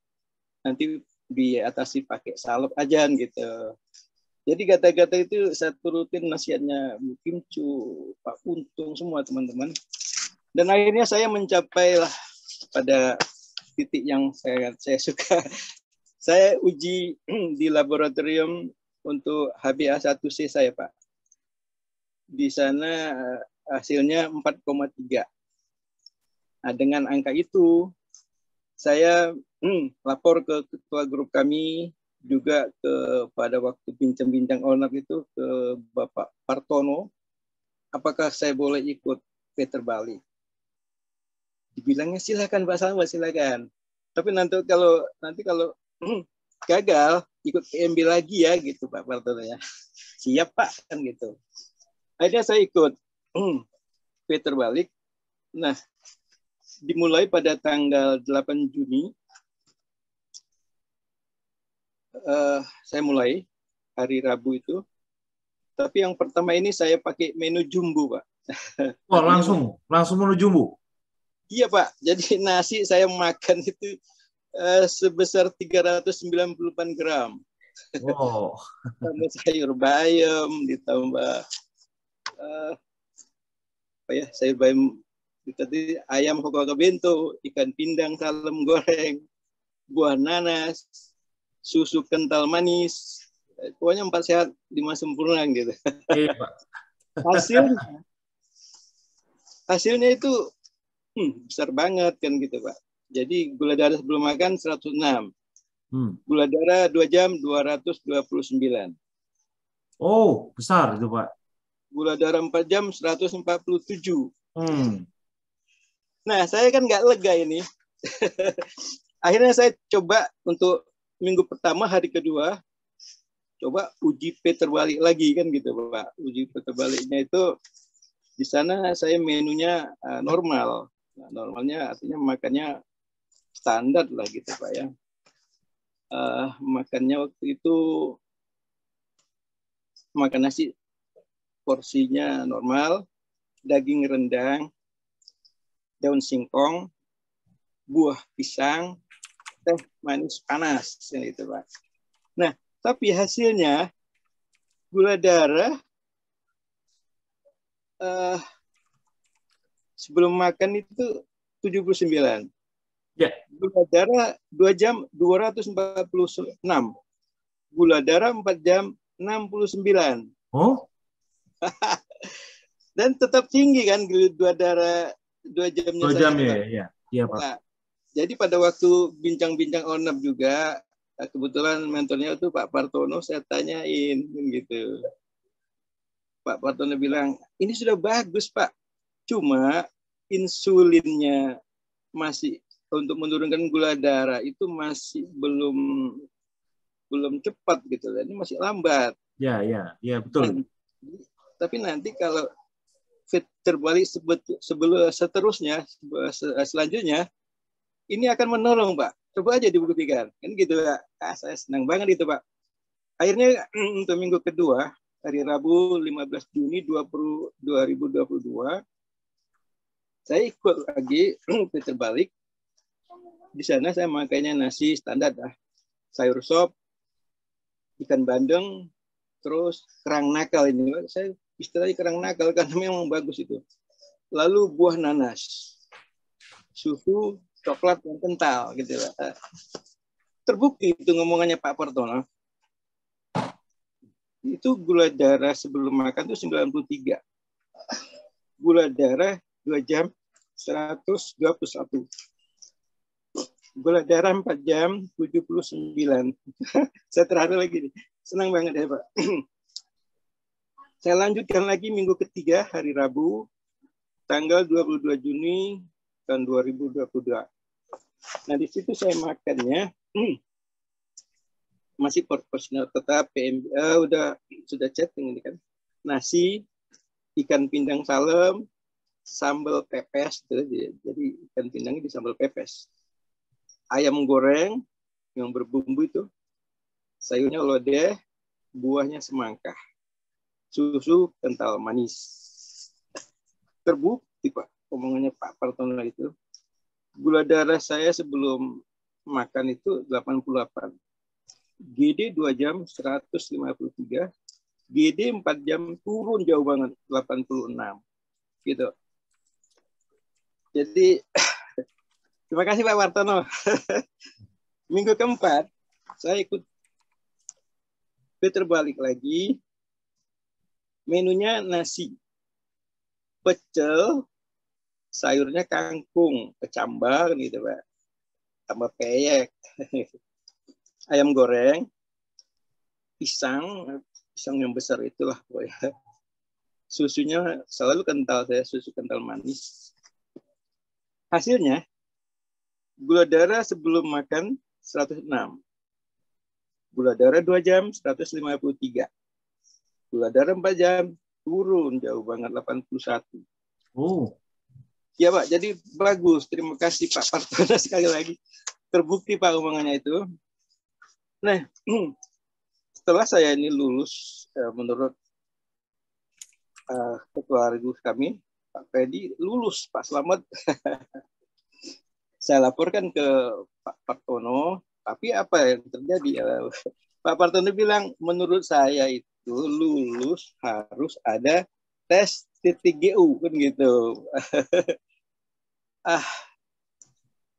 Nanti diatasi pakai salep aja gitu. Jadi gata-gata itu saya turutin nasihatnya Bu Kim Chu, Pak Untung, semua teman-teman. Dan akhirnya saya mencapai lah pada titik yang saya suka. Saya uji di laboratorium untuk HbA1c saya Pak. Di sana hasilnya 4,3. Nah, dengan angka itu saya lapor ke ketua grup kami, juga pada waktu bincang-bincang onak itu ke Bapak Partono, apakah saya boleh ikut Peter Bali. Dibilangnya silakan Pak Slamet, silakan. Tapi nanti kalau gagal ikut PMB lagi ya gitu Pak Partono ya. Siap Pak kan gitu. Akhirnya saya ikut Peter Balik. Nah, dimulai pada tanggal 8 Juni. Saya mulai hari Rabu itu. Tapi yang pertama ini saya pakai menu jumbo, Pak. Wah, langsung menu jumbo. Iya, Pak. Jadi nasi saya makan itu sebesar 398 gram. Wow. Tambah sayur bayam, ditambah sayur bayam, tadi ayam hokoka bento, ikan pindang salem goreng, buah nanas, susu kental manis, pokoknya 4 sehat 5 sempurna gitu. Iya, Pak. Hasilnya itu besar banget kan gitu Pak. Jadi gula darah sebelum makan 106. Gula darah 2 jam 229. Oh, besar itu, Pak. Gula darah 4 jam 147. Nah, saya kan nggak lega ini. Akhirnya saya coba untuk minggu pertama, hari kedua, coba uji puter balik lagi kan gitu, Pak. Uji puter baliknya itu di sana saya menunya normal. Nah, normalnya artinya makannya standar lah gitu, Pak ya. Makannya waktu itu makan nasi porsinya normal, daging rendang, daun singkong, buah pisang, teh manis panas, gitu Pak. Nah, tapi hasilnya gula darah sebelum makan itu 79. Ya. Gula darah 2 jam 246. Gula darah 4 jam 69. Oh? Dan tetap tinggi kan gula darah 2 jamnya. 2 jam ya. Iya, Pak. Nah, jadi pada waktu bincang-bincang ONAP juga, kebetulan mentornya itu Pak Partono, saya tanyain gitu. Pak Partono bilang, ini sudah bagus Pak, cuma insulinnya masih untuk menurunkan gula darah itu masih belum cepat gitu, ini masih lambat. Ya, betul. Tapi nanti kalau terbalik seterusnya, selanjutnya, ini akan menolong Pak. Coba aja dibuktikan. Kan gitu Pak. Saya senang banget itu Pak. Akhirnya untuk minggu kedua, hari Rabu 15 Juni 2022, saya ikut lagi terbalik. Di sana saya makanya nasi standar lah. Sayur sop, ikan bandeng, terus kerang nakal ini. Saya istilahnya kerang nakal karena memang bagus itu. Lalu buah nanas, susu, coklat yang kental gitu lah. Terbukti itu ngomongannya Pak Partono. Itu gula darah sebelum makan itu 93. Gula darah 2 jam 121. Gula darah 4 jam 79. Saya terharu lagi nih. Senang banget ya Pak. Saya lanjutkan lagi minggu ketiga hari Rabu tanggal 22 Juni tahun 2022. Nah di situ saya makannya masih proporsional tetap sudah chatting ini kan. Nasi, ikan pindang salem, sambal pepes, jadi ikan pindangnya di sambal pepes. Ayam goreng yang berbumbu itu, sayurnya lodeh, buahnya semangka, susu kental manis. Terbukti Pak, omongannya Pak Partono itu. Gula darah saya sebelum makan itu 88. GD 2 jam 153. GD 4 jam turun jauh banget 86. Gitu. Jadi terima kasih Pak Partono. Minggu keempat saya ikut terbalik lagi. Menunya nasi, pecel, sayurnya kangkung, kecambah gitu Pak. Tambah peyek. Ayam goreng, pisang yang besar itulah pokoknya. Susunya selalu kental, saya susu kental manis. Hasilnya gula darah sebelum makan 106. Gula darah 2 jam 153. Gula darah 4 jam turun jauh banget 81. Oh. Ya Pak, jadi bagus. Terima kasih Pak Partono sekali lagi. Terbukti Pak omongannya itu. Nah, setelah saya ini lulus, menurut ketua regus kami, Pak Freddy, lulus, Pak Slamet. Saya laporkan ke Pak Partono, tapi apa yang terjadi? Pak Partono bilang, menurut saya itu lulus harus ada tes TTGU, kan gitu.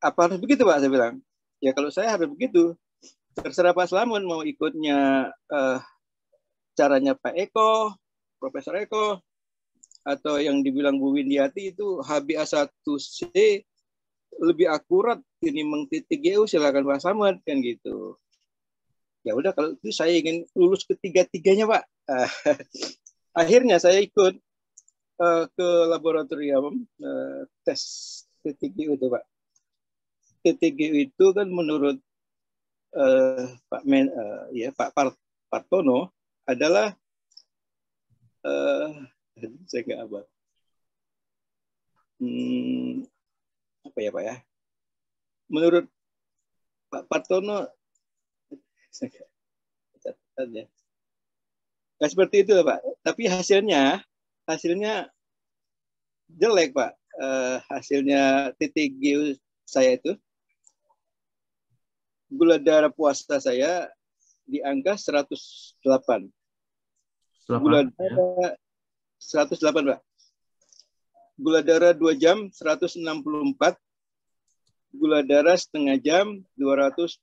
Apa harus begitu Pak? Saya bilang, ya kalau saya harus begitu. Terserah Pak Slamet mau ikutnya caranya Pak Eko, Profesor Eko, atau yang dibilang Bu Windiati itu HbA1c lebih akurat ini TTGU, silakan Pak Slamet kan gitu. Ya udah kalau itu saya ingin lulus ketiga-tiganya Pak. Akhirnya saya ikut ke laboratorium tes TTGU itu Pak. TTGU itu kan menurut Pak Partono adalah saya nggak apa ya Pak ya. Menurut Pak Partono ya seperti itu Pak. Tapi hasilnya jelek Pak. Hasilnya TTG saya itu gula darah puasa saya di angka 108. Gula darah 108 Pak. Gula darah 2 jam 164. Gula darah setengah jam 225.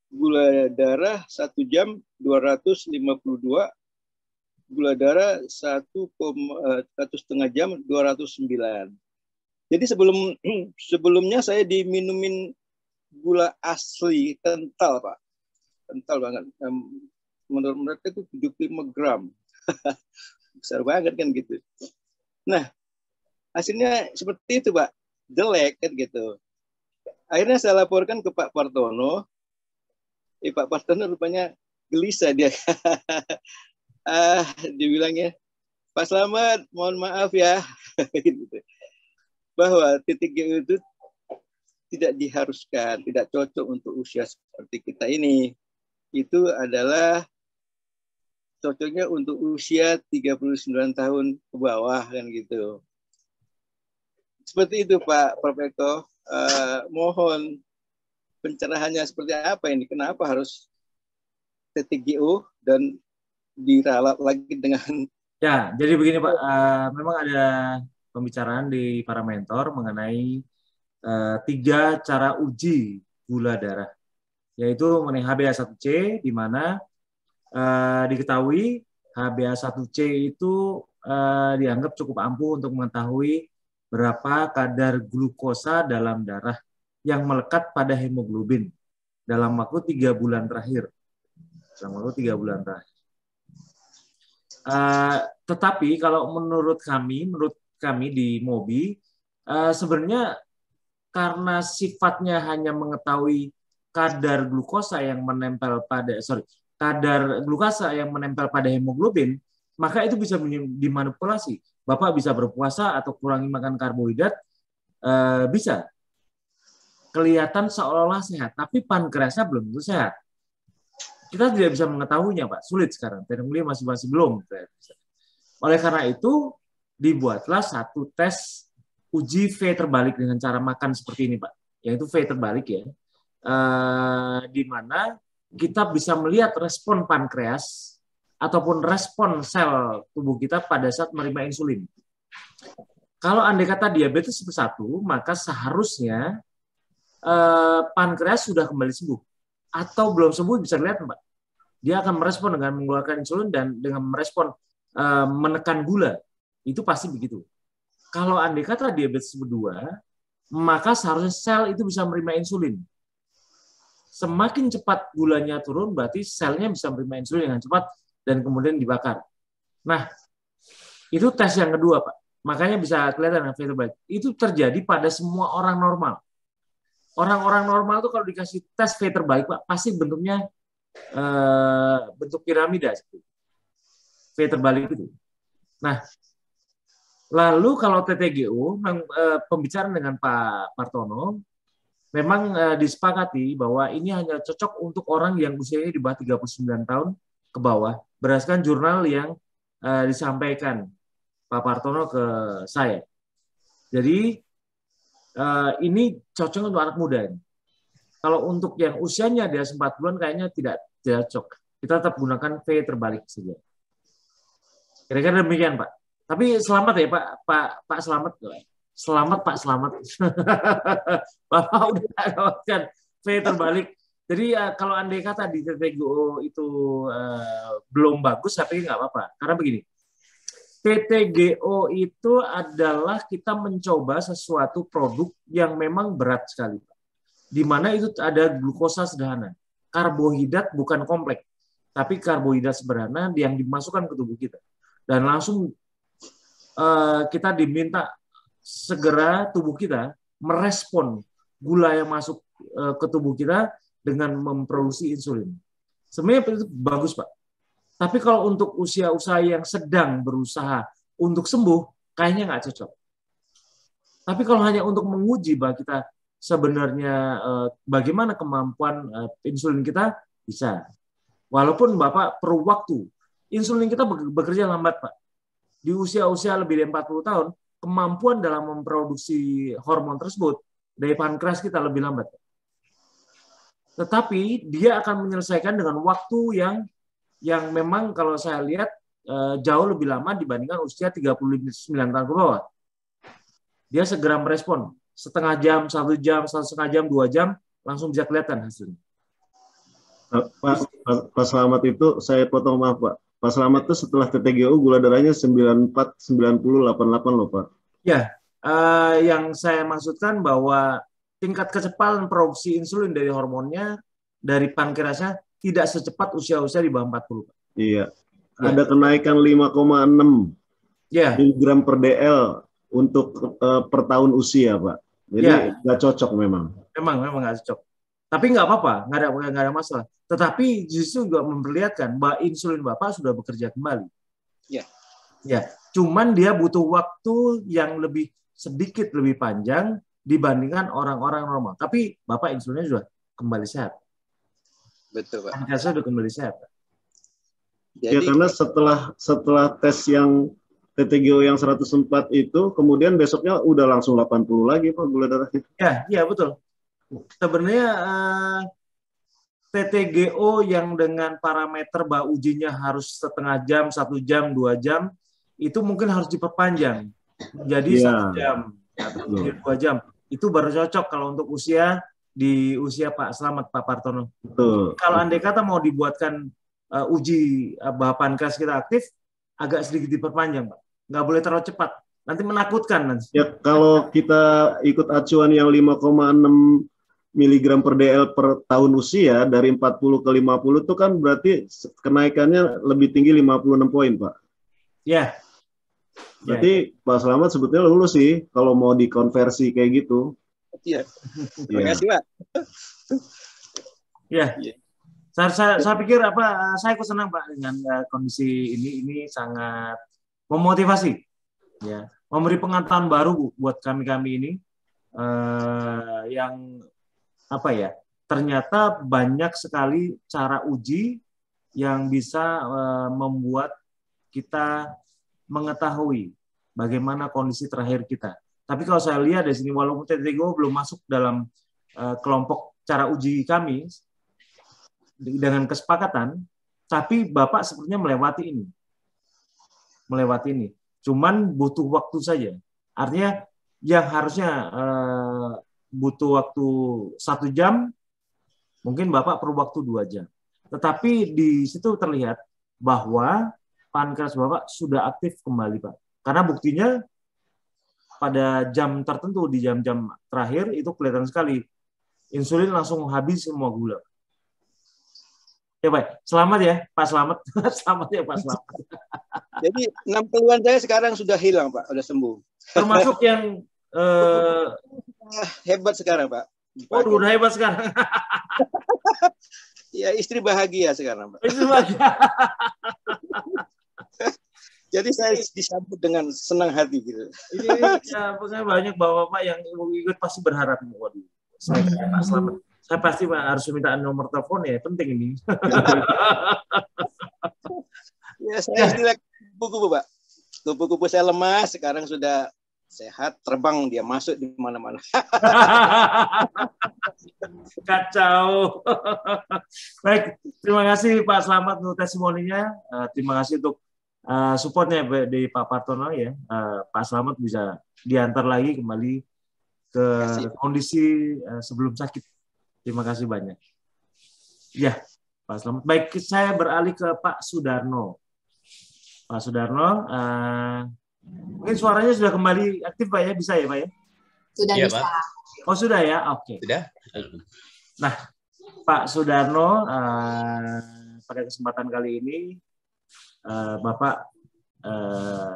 Gula darah 1 jam 252, gula darah 1,5 jam 209. Jadi sebelumnya saya diminumin gula asli kental Pak, kental banget. Menurut mereka itu 75 gram, besar banget kan gitu. Nah hasilnya seperti itu Pak, jelek kan gitu. Akhirnya saya laporkan ke Pak Partono. Pak Partono rupanya gelisah dia. Dibilangnya, Pak Slamet, mohon maaf ya. Bahwa TTGU itu tidak diharuskan, tidak cocok untuk usia seperti kita ini. Itu adalah cocoknya untuk usia 39 tahun ke bawah kan gitu. Seperti itu Pak Profesor. Mohon pencerahannya seperti apa ini? Kenapa harus TTGO dan diralat lagi dengan... Ya, jadi begini Pak, memang ada pembicaraan di para mentor mengenai 3 cara uji gula darah, yaitu mengenai HbA1c, di mana diketahui HbA1c itu dianggap cukup ampuh untuk mengetahui berapa kadar glukosa dalam darah yang melekat pada hemoglobin dalam waktu 3 bulan terakhir. Tetapi kalau menurut kami di MOBI, sebenarnya karena sifatnya hanya mengetahui kadar glukosa yang menempel pada hemoglobin, maka itu bisa dimanipulasi. Bapak bisa berpuasa atau kurangi makan karbohidrat, bisa. Kelihatan seolah-olah sehat, tapi pankreasnya belum tentu sehat. Kita tidak bisa mengetahuinya, Pak. Sulit sekarang. Teknologi masih belum. Oleh karena itu, dibuatlah satu tes uji V terbalik dengan cara makan seperti ini, Pak. Yaitu V terbalik ya. Di mana kita bisa melihat respon pankreas ataupun respon sel tubuh kita pada saat menerima insulin. Kalau andai kata diabetes tipe 1, maka seharusnya pankreas sudah kembali sembuh. Atau belum sembuh bisa dilihat, Mbak. Dia akan merespon dengan mengeluarkan insulin dan dengan merespon menekan gula. Itu pasti begitu. Kalau andai kata diabetes tipe 2, maka seharusnya sel itu bisa menerima insulin. Semakin cepat gulanya turun, berarti selnya bisa menerima insulin dengan cepat dan kemudian dibakar. Nah, itu tes yang kedua, Pak. Makanya bisa kelihatan V terbalik. Itu terjadi pada semua orang normal. Orang-orang normal tuh kalau dikasih tes V terbalik, Pak, pasti bentuknya bentuk piramida. V terbalik itu. Nah, lalu kalau TTGO, pembicaraan dengan Pak Partono, memang disepakati bahwa ini hanya cocok untuk orang yang usianya di bawah 39 tahun ke bawah, berdasarkan jurnal yang disampaikan Pak Partono ke saya. Jadi, ini cocok untuk anak muda. Kalau untuk yang usianya di atas 4 bulan kayaknya tidak cocok. Kita tetap gunakan V terbalik saja. Kira-kira demikian, Pak. Tapi selamat ya, Pak selamat. Selamat, Pak, selamat. Bapak udah dapatkan V terbalik. Jadi kalau andai kata di TTGO itu belum bagus, tapi nggak apa-apa. Karena begini, TTGO itu adalah kita mencoba sesuatu produk yang memang berat sekali, Pak. Di mana itu ada glukosa sederhana. karbohidrat bukan kompleks, tapi karbohidrat sederhana yang dimasukkan ke tubuh kita. Dan langsung kita diminta segera tubuh kita merespon gula yang masuk ke tubuh kita dengan memproduksi insulin. Sebenarnya itu bagus, Pak. Tapi kalau untuk usia-usia yang sedang berusaha untuk sembuh, kayaknya nggak cocok. Tapi kalau hanya untuk menguji bahwa kita sebenarnya bagaimana kemampuan insulin kita, bisa. Walaupun Bapak perlu waktu. Insulin kita bekerja lambat, Pak. Di usia-usia lebih dari 40 tahun, kemampuan dalam memproduksi hormon tersebut dari pankreas kita lebih lambat. Tetapi dia akan menyelesaikan dengan waktu yang memang kalau saya lihat jauh lebih lama dibandingkan usia 39 tahun ke bawah. Dia segera merespon. Setengah jam, 1 jam, 1,5 jam, 2 jam, langsung bisa kelihatan hasilnya. Pak Slamet itu, saya potong maaf Pak. Pak Slamet itu setelah TTGO gula darahnya 94, 90, 88 loh Pak. Ya, yang saya maksudkan bahwa tingkat kecepatan produksi insulin dari hormonnya, dari pankreasnya, tidak secepat usia-usia di bawah 40. Pak. Iya. Ada kenaikan 5,6 miligram per DL untuk per tahun usia Pak. Jadi nggak cocok memang. Memang nggak cocok. Tapi nggak apa-apa, nggak ada masalah. Tetapi justru juga memperlihatkan bahwa insulin Bapak sudah bekerja kembali. Ya, cuman dia butuh waktu yang sedikit lebih panjang dibandingkan orang-orang normal. Tapi Bapak insulinnya sudah kembali sehat. Betul, Pak. Pankreasnya sudah kembali sehat. Jadi, ya karena setelah tes yang TTGO yang 104 itu, kemudian besoknya udah langsung 80 lagi Pak gula darah itu. Ya betul. Sebenarnya TTGO yang dengan parameter bahwa ujinya harus setengah jam, 1 jam, 2 jam, itu mungkin harus diperpanjang menjadi 1 jam atau 2 jam. Itu baru cocok kalau untuk di usia Pak Slamet, Pak Partono. Betul. Kalau andai kata mau dibuatkan uji bahwa pankreas kita aktif, agak sedikit diperpanjang, Pak. Nggak boleh terlalu cepat. Nanti menakutkan. Nanti. Ya kalau kita ikut acuan yang 5,6 miligram per DL per tahun usia dari 40 ke 50 itu kan berarti kenaikannya lebih tinggi 56 poin, Pak. Ya. Berarti Pak Slamet sebetulnya lulus sih kalau mau dikonversi kayak gitu. Iya. Terima kasih, Pak. Ya. Saya pikir saya ikut senang Pak dengan kondisi ini sangat memotivasi, ya, memberi pengetahuan baru buat kami ini yang ternyata banyak sekali cara uji yang bisa membuat kita mengetahui bagaimana kondisi terakhir kita. Tapi kalau saya lihat di sini, walaupun TTGO belum masuk dalam kelompok cara uji kami dengan kesepakatan, tapi Bapak sepertinya melewati ini. Cuman butuh waktu saja. Artinya yang harusnya butuh waktu 1 jam, mungkin Bapak perlu waktu 2 jam. Tetapi di situ terlihat bahwa pankreas Bapak sudah aktif kembali, Pak. Karena buktinya pada jam tertentu, di jam-jam terakhir itu kelihatan sekali insulin langsung habis semua gula. Ya baik, selamat ya Pak Slamet. Selamat ya Pak Slamet. Jadi 6 keluhan saya sekarang sudah hilang Pak, sudah sembuh. Termasuk yang hebat sekarang Pak. Oh, udah hebat sekarang. Ya, istri bahagia sekarang Pak. Istri bahagia. Jadi saya disambut dengan senang hati gitu. Ini ya, banyak bapak-bapak yang ikut pasti berharap, waduh, saya Pak Slamet. Saya pasti harus minta nomor telepon ya, penting ini. Ya, saya istilah kupu-kupu, Pak. Kupu-kupu saya lemah, sekarang sudah sehat, terbang, dia masuk di mana-mana. Kacau. Baik, terima kasih Pak Slamet untuk testimoninya. Terima kasih untuk supportnya dari Pak Partono ya. Pak Slamet bisa diantar lagi kembali ke kondisi sebelum sakit. Terima kasih banyak. Ya, Pak Slamet. Baik, saya beralih ke Pak Sudarno. Pak Sudarno, mungkin suaranya sudah kembali aktif Pak ya? Bisa ya Pak ya? Sudah ya, bisa. Pak. Oh sudah ya? Oke. Sudah. Nah, Pak Sudarno, pada kesempatan kali ini Bapak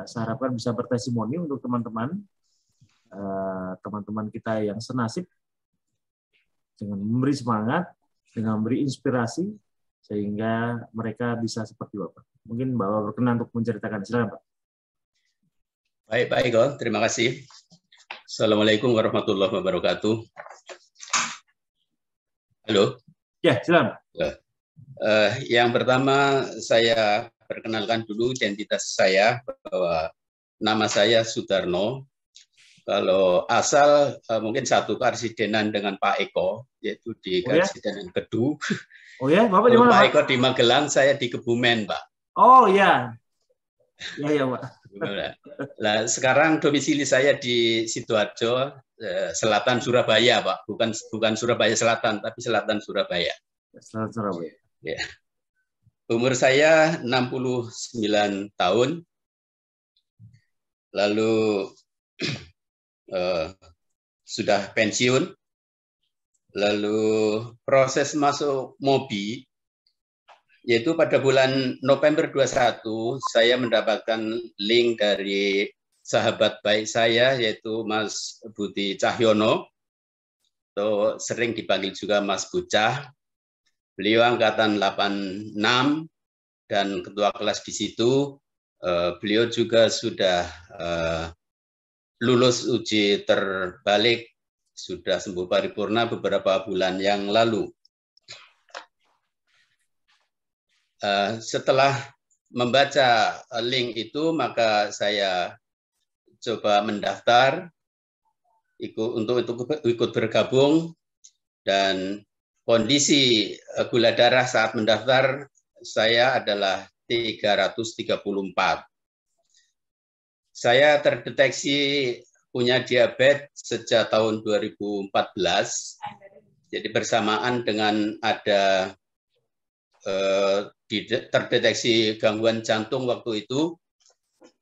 saya harapkan bisa bertestimoni untuk teman-teman kita yang senasib dengan memberi semangat, dengan memberi inspirasi sehingga mereka bisa seperti Bapak. Mungkin Bapak berkenan untuk menceritakan, silakan Pak. Baik, Om. Terima kasih. Assalamualaikum warahmatullahi wabarakatuh. Halo. Ya, silakan. Yang pertama saya perkenalkan dulu identitas saya, bahwa nama saya Sudarno. Kalau asal mungkin satu karsidenan dengan Pak Eko, yaitu di Karsidenan Kedu. Oh ya, Bapak di mana, Pak Pak? Eko di Magelang, saya di Kebumen, Pak. Oh ya, ya Pak. Nah, sekarang domisili saya di Sidoarjo, selatan Surabaya, Pak. Bukan Surabaya Selatan, tapi selatan Surabaya. Selatan Surabaya. Ya. Umur saya 69 tahun. Lalu sudah pensiun. Lalu proses masuk MOBI, yaitu pada bulan November 21, saya mendapatkan link dari sahabat baik saya, yaitu Mas Budi Cahyono, atau sering dipanggil juga Mas Bucah. Beliau angkatan 86 dan ketua kelas di situ. Beliau juga sudah lulus uji terbalik, sudah sembuh paripurna beberapa bulan yang lalu. Setelah membaca link itu, maka saya coba mendaftar untuk ikut bergabung, dan kondisi gula darah saat mendaftar saya adalah 334. Saya terdeteksi punya diabetes sejak tahun 2014, jadi bersamaan dengan ada terdeteksi gangguan jantung waktu itu,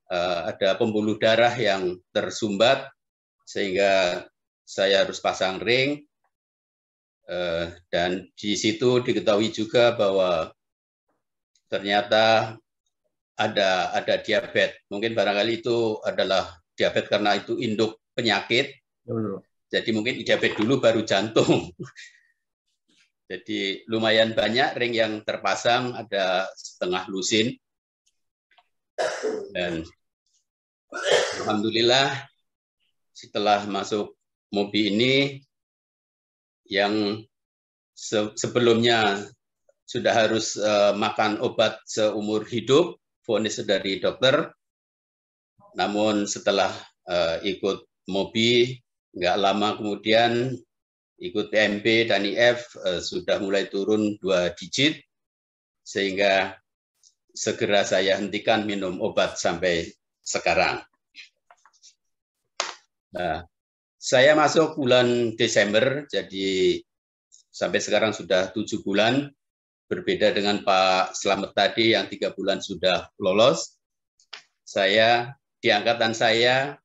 ada pembuluh darah yang tersumbat, sehingga saya harus pasang ring, dan di situ diketahui juga bahwa ternyata ada diabetes. Mungkin barangkali itu adalah diabetes karena itu induk penyakit. Jadi mungkin diabetes dulu baru jantung. Jadi lumayan banyak ring yang terpasang, ada setengah lusin. Dan alhamdulillah setelah masuk MOBI ini, yang sebelumnya sudah harus makan obat seumur hidup, vonis dari dokter. Namun setelah ikut MOBI, nggak lama kemudian ikut PMB dan IF, sudah mulai turun 2 digit, sehingga segera saya hentikan minum obat sampai sekarang. Nah, saya masuk bulan Desember, jadi sampai sekarang sudah 7 bulan, berbeda dengan Pak Slamet tadi yang 3 bulan sudah lolos. Saya di angkatan saya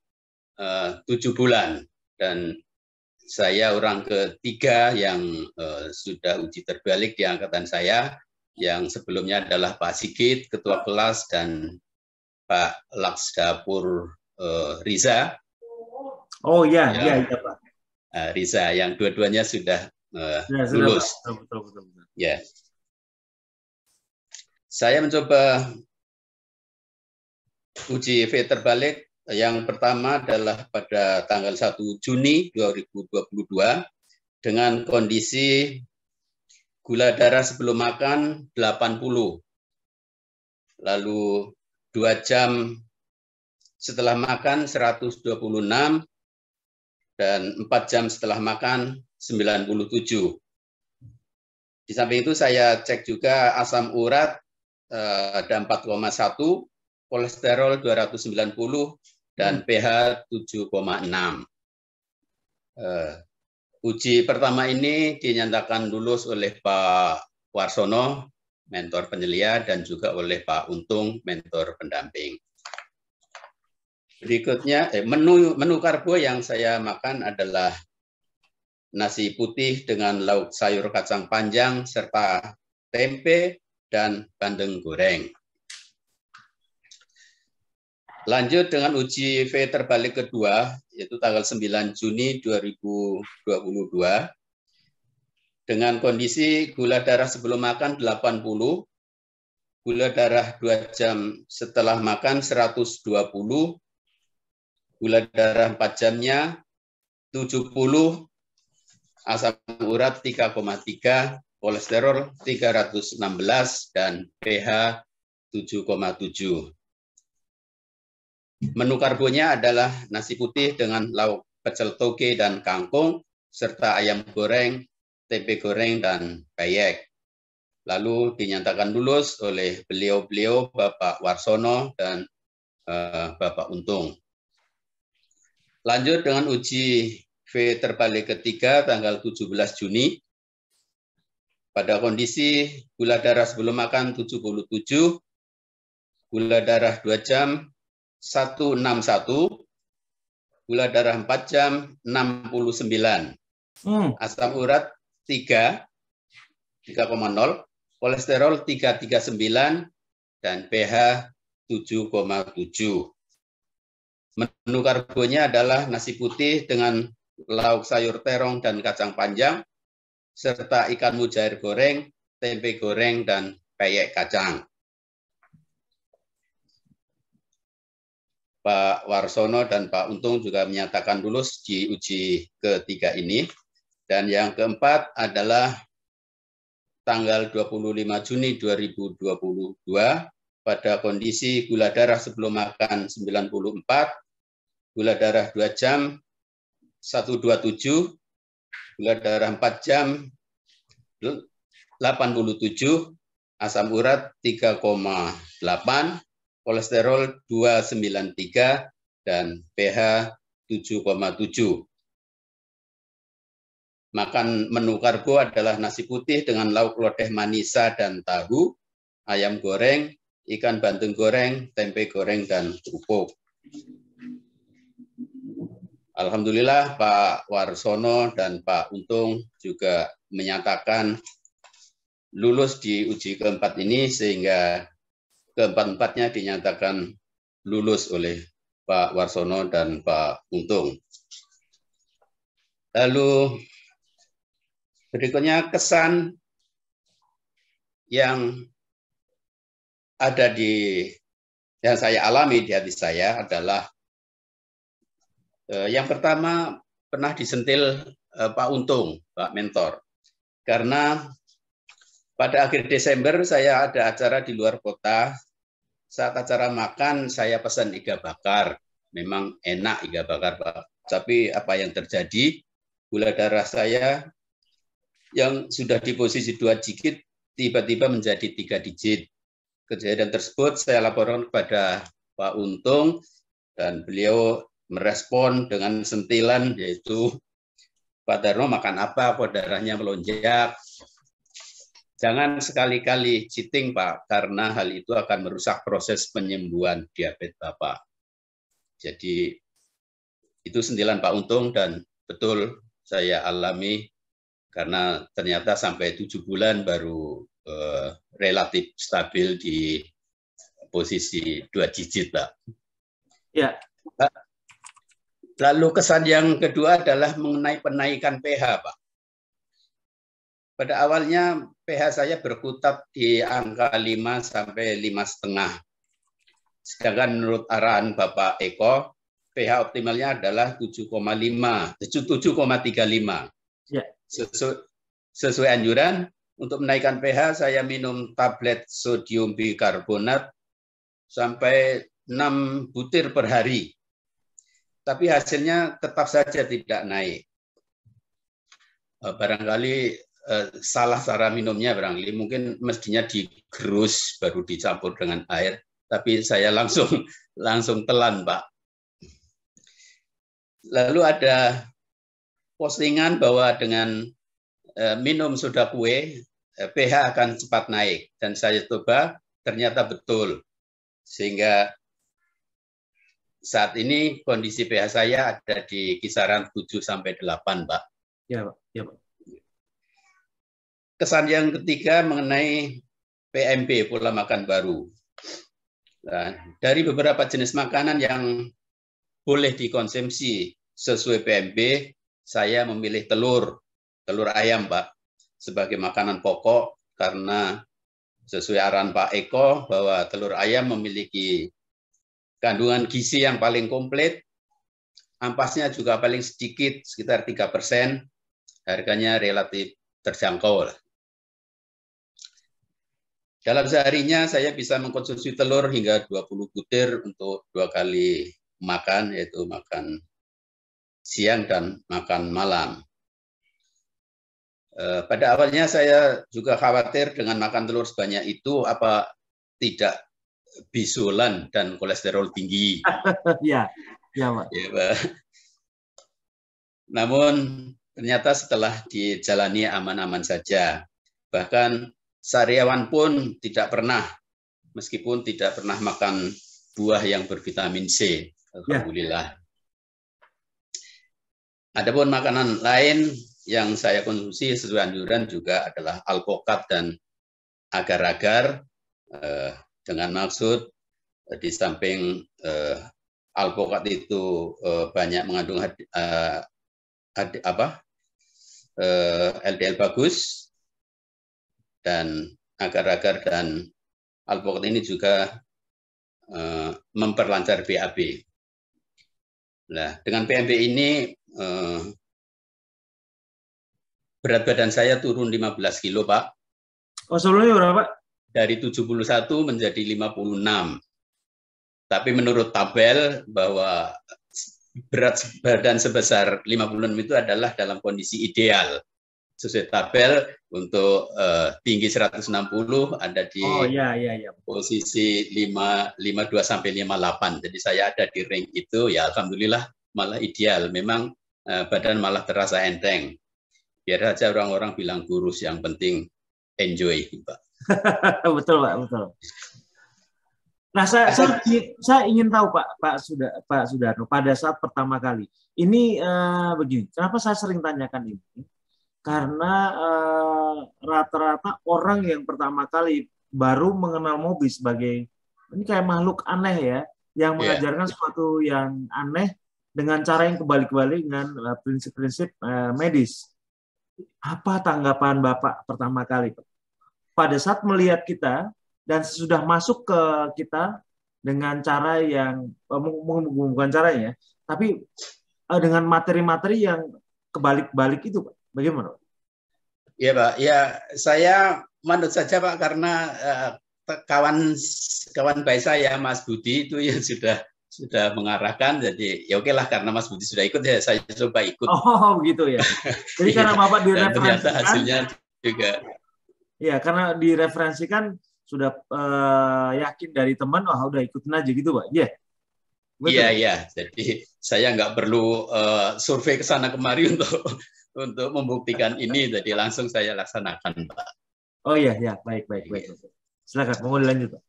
7 bulan, dan saya orang ketiga yang sudah uji terbalik di angkatan saya, yang sebelumnya adalah Pak Sigit, ketua kelas, dan Pak Laksdapur Riza. Oh iya, iya Pak. Riza, yang dua-duanya sudah lulus. Betul. Ya. Saya mencoba uji V terbalik. Yang pertama adalah pada tanggal 1 Juni 2022 dengan kondisi gula darah sebelum makan 80. Lalu 2 jam setelah makan 126 dan 4 jam setelah makan 97. Di samping itu saya cek juga asam urat ada 4,1, kolesterol 290, dan pH 7,6. Uji pertama ini dinyatakan lulus oleh Pak Warsono, mentor penyelia, dan juga oleh Pak Untung, mentor pendamping. Berikutnya, menu karbo yang saya makan adalah nasi putih dengan lauk sayur kacang panjang serta tempe dan bandeng goreng. Lanjut dengan uji V terbalik kedua, yaitu tanggal 9 Juni 2022. Dengan kondisi gula darah sebelum makan 80, gula darah 2 jam setelah makan 120, gula darah 4 jamnya 70, asam urat 3,3, kolesterol 316, dan pH 7,7. Menu karbonya adalah nasi putih dengan lauk pecel toge dan kangkung, serta ayam goreng, tempe goreng, dan peyek. Lalu dinyatakan lulus oleh beliau-beliau Bapak Warsono dan Bapak Untung. Lanjut dengan uji V terbalik ketiga tanggal 17 Juni. Pada kondisi gula darah sebelum makan 77, gula darah 2 jam 161, gula darah 4 jam 69, asam urat 3,0, kolesterol 339, dan pH 7,7. Menu karbonya adalah nasi putih dengan lauk sayur terong dan kacang panjang, serta ikan mujair goreng, tempe goreng, dan peyek kacang. Pak Warsono dan Pak Untung juga menyatakan lulus di uji ketiga ini. Dan yang keempat adalah tanggal 25 Juni 2022 pada kondisi gula darah sebelum makan 94, gula darah 2 jam 127, gula darah 4 jam 87, asam urat 3,8, kolesterol 293, dan pH 7,7. Makan menu karbo adalah nasi putih dengan lauk lodeh manisa dan tahu, ayam goreng, ikan bandeng goreng, tempe goreng, dan kerupuk. Alhamdulillah Pak Warsono dan Pak Untung juga menyatakan lulus di uji keempat ini, sehingga keempat-empatnya dinyatakan lulus oleh Pak Warsono dan Pak Untung. Lalu berikutnya kesan yang ada yang saya alami di hati saya adalah yang pertama, pernah disentil Pak Untung, Pak Mentor. Karena pada akhir Desember saya ada acara di luar kota. Saat acara makan saya pesan iga bakar. Memang enak iga bakar, Pak. Tapi apa yang terjadi? Gula darah saya yang sudah di posisi 2 digit tiba-tiba menjadi 3 digit. Kejadian tersebut saya laporkan kepada Pak Untung dan beliau merespon dengan sentilan, yaitu Pak Darno makan apa kok darahnya melonjak. Jangan sekali-kali cheating Pak, karena hal itu akan merusak proses penyembuhan diabetes Bapak. Jadi itu sentilan Pak Untung dan betul saya alami, karena ternyata sampai 7 bulan baru relatif stabil di posisi 2 digit Pak. Ya. Lalu kesan yang kedua adalah mengenai penaikan pH, Pak. Pada awalnya pH saya berkutat di angka 5 sampai 5,5. Sedangkan menurut arahan Bapak Eko, pH optimalnya adalah 7,35. Ya. Sesuai anjuran, untuk menaikkan pH saya minum tablet sodium bikarbonat sampai 6 butir per hari. Tapi hasilnya tetap saja tidak naik. Barangkali salah cara minumnya, barangkali mungkin mestinya digerus baru dicampur dengan air. Tapi saya langsung telan, Pak. Lalu ada postingan bahwa dengan minum soda kue, pH akan cepat naik. Dan saya coba, ternyata betul. Sehingga saat ini kondisi pH saya ada di kisaran 7 sampai 8, Pak. Ya, Pak. Ya, Pak. Kesan yang ketiga mengenai PMB, pola makan baru. Nah, dari beberapa jenis makanan yang boleh dikonsumsi sesuai PMB, saya memilih telur ayam, Pak, sebagai makanan pokok karena sesuai arahan Pak Eko bahwa telur ayam memiliki kandungan gizi yang paling komplit, ampasnya juga paling sedikit, sekitar 3%, harganya relatif terjangkau. Dalam seharinya saya bisa mengkonsumsi telur hingga 20 butir untuk 2 kali makan, yaitu makan siang dan makan malam. Pada awalnya saya juga khawatir dengan makan telur sebanyak itu apa tidak bisulan dan kolesterol tinggi. Ya, ya, Pak. Ya, Pak. Namun ternyata setelah dijalani aman-aman saja. Bahkan sariawan pun tidak pernah, meskipun tidak pernah makan buah yang bervitamin C. Alhamdulillah. Adapun makanan lain yang saya konsumsi sesuai anjuran juga adalah alpukat dan agar-agar, dengan maksud di samping alpukat itu banyak mengandung LDL bagus, dan agar-agar dan alpukat ini juga memperlancar BAB. Nah, dengan PMB ini berat badan saya turun 15 kilo, Pak. Oh, sebelumnya berapa, Pak? Dari 71 menjadi 56. Tapi menurut tabel bahwa berat badan sebesar 56 itu adalah dalam kondisi ideal. Sesuai tabel untuk tinggi 160 ada di posisi 52 sampai 58. Jadi saya ada di range itu, ya alhamdulillah malah ideal. Memang badan malah terasa enteng. Biar saja orang-orang bilang kurus, yang penting enjoy, Pak. Betul, Pak, betul. Nah, saya ingin tahu, Pak Sudarno, pada saat pertama kali ini begini. Kenapa saya sering tanyakan ini? Karena rata-rata orang yang pertama kali baru mengenal mobil sebagai ini kayak makhluk aneh ya, yang mengajarkan sesuatu yang aneh dengan cara yang kebalik-balik dengan prinsip-prinsip medis. Apa tanggapan Bapak pertama kali, Pak? Pada saat melihat kita dan sudah masuk ke kita dengan cara yang bukan caranya, tapi dengan materi-materi yang kebalik-balik itu, Pak. Bagaimana, Pak? Ya, Pak. Ya, saya manut saja, Pak, karena kawan baik saya, Mas Budi, itu yang sudah mengarahkan. Jadi ya oke lah, karena Mas Budi sudah ikut, ya saya coba ikut. Oh, begitu ya. Jadi karena Bapak direferensikan. Ternyata hasilnya juga. Ya, karena direferensikan sudah yakin dari teman, wah udah ikutin aja gitu, Pak. Iya. Iya, iya. Jadi saya nggak perlu survei ke sana kemari untuk membuktikan ini. Jadi langsung saya laksanakan, Pak. Oh iya, ya, baik. Silakan, mau dilanjut, Pak.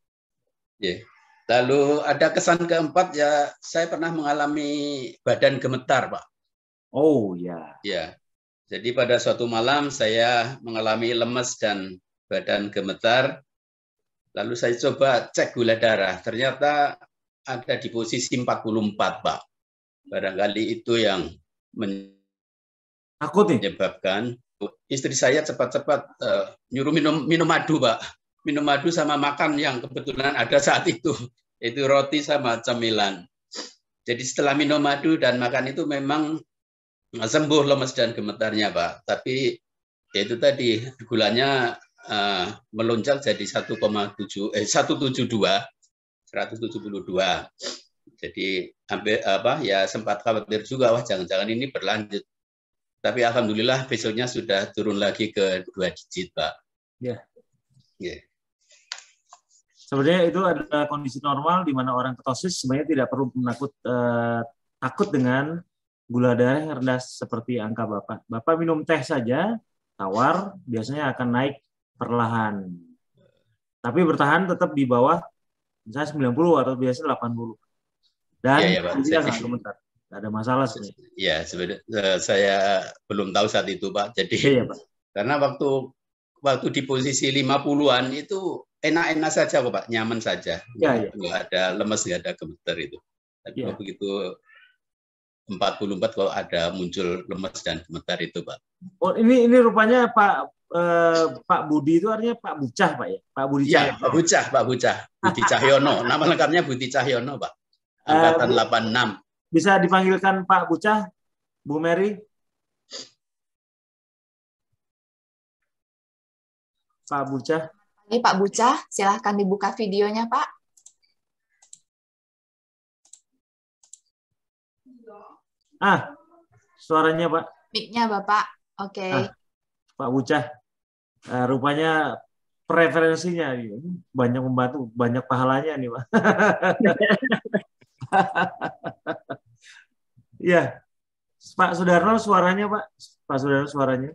Ya. Lalu ada kesan keempat, ya saya pernah mengalami badan gemetar, Pak. Oh ya. Ya. Jadi pada suatu malam saya mengalami lemes dan badan gemetar. Lalu saya coba cek gula darah. Ternyata ada di posisi 44, Pak. Barangkali itu yang menyebabkan istri saya cepat-cepat nyuruh minum madu, Pak. Minum madu sama makan yang kebetulan ada saat itu roti sama cemilan. Jadi setelah minum madu dan makan itu memang sembuh lemes dan gemetarnya, Pak. Tapi ya itu tadi gulanya melonjak jadi 172. Jadi hampir sempat khawatir juga, wah jangan-jangan ini berlanjut. Tapi alhamdulillah besoknya sudah turun lagi ke 2 digit, Pak. Ya. Yeah. Sebenarnya itu adalah kondisi normal di mana orang ketosis sebenarnya tidak perlu takut dengan gula darah yang rendah seperti angka Bapak. Bapak minum teh saja, tawar, biasanya akan naik perlahan. Tapi bertahan tetap di bawah misalnya 90 atau biasanya 80. Dan tidak akan gemetar. Nggak ada masalah sebenarnya. Ya, saya belum tahu saat itu, Pak. Jadi, Iya, Pak. karena waktu di posisi 50-an itu enak-enak saja kok, Pak. Nyaman saja. Iya. Nggak ada lemes, nggak ada gemeter itu. Tapi Iya. begitu 44 kalau ada muncul lemes dan gemetar itu, Pak. Oh, ini rupanya Pak Budi itu artinya Pak Bucah, Pak ya? Pak Budi Ya, Cahyono. Pak Bucah. Budi Cahyono. Nama lengkapnya Budi Cahyono, Pak. Angkatan 86. Bisa dipanggilkan Pak Bucah, Bu Mary? Pak Bucah. Ini Pak Bucah, silahkan dibuka videonya, Pak. Suaranya Pak. Mic-nya Bapak. Oke. Pak Bucah. Rupanya preferensinya banyak membantu, banyak pahalanya nih, Pak. Iya. Pak Sudarno suaranya, Pak. Pak Sudarno suaranya.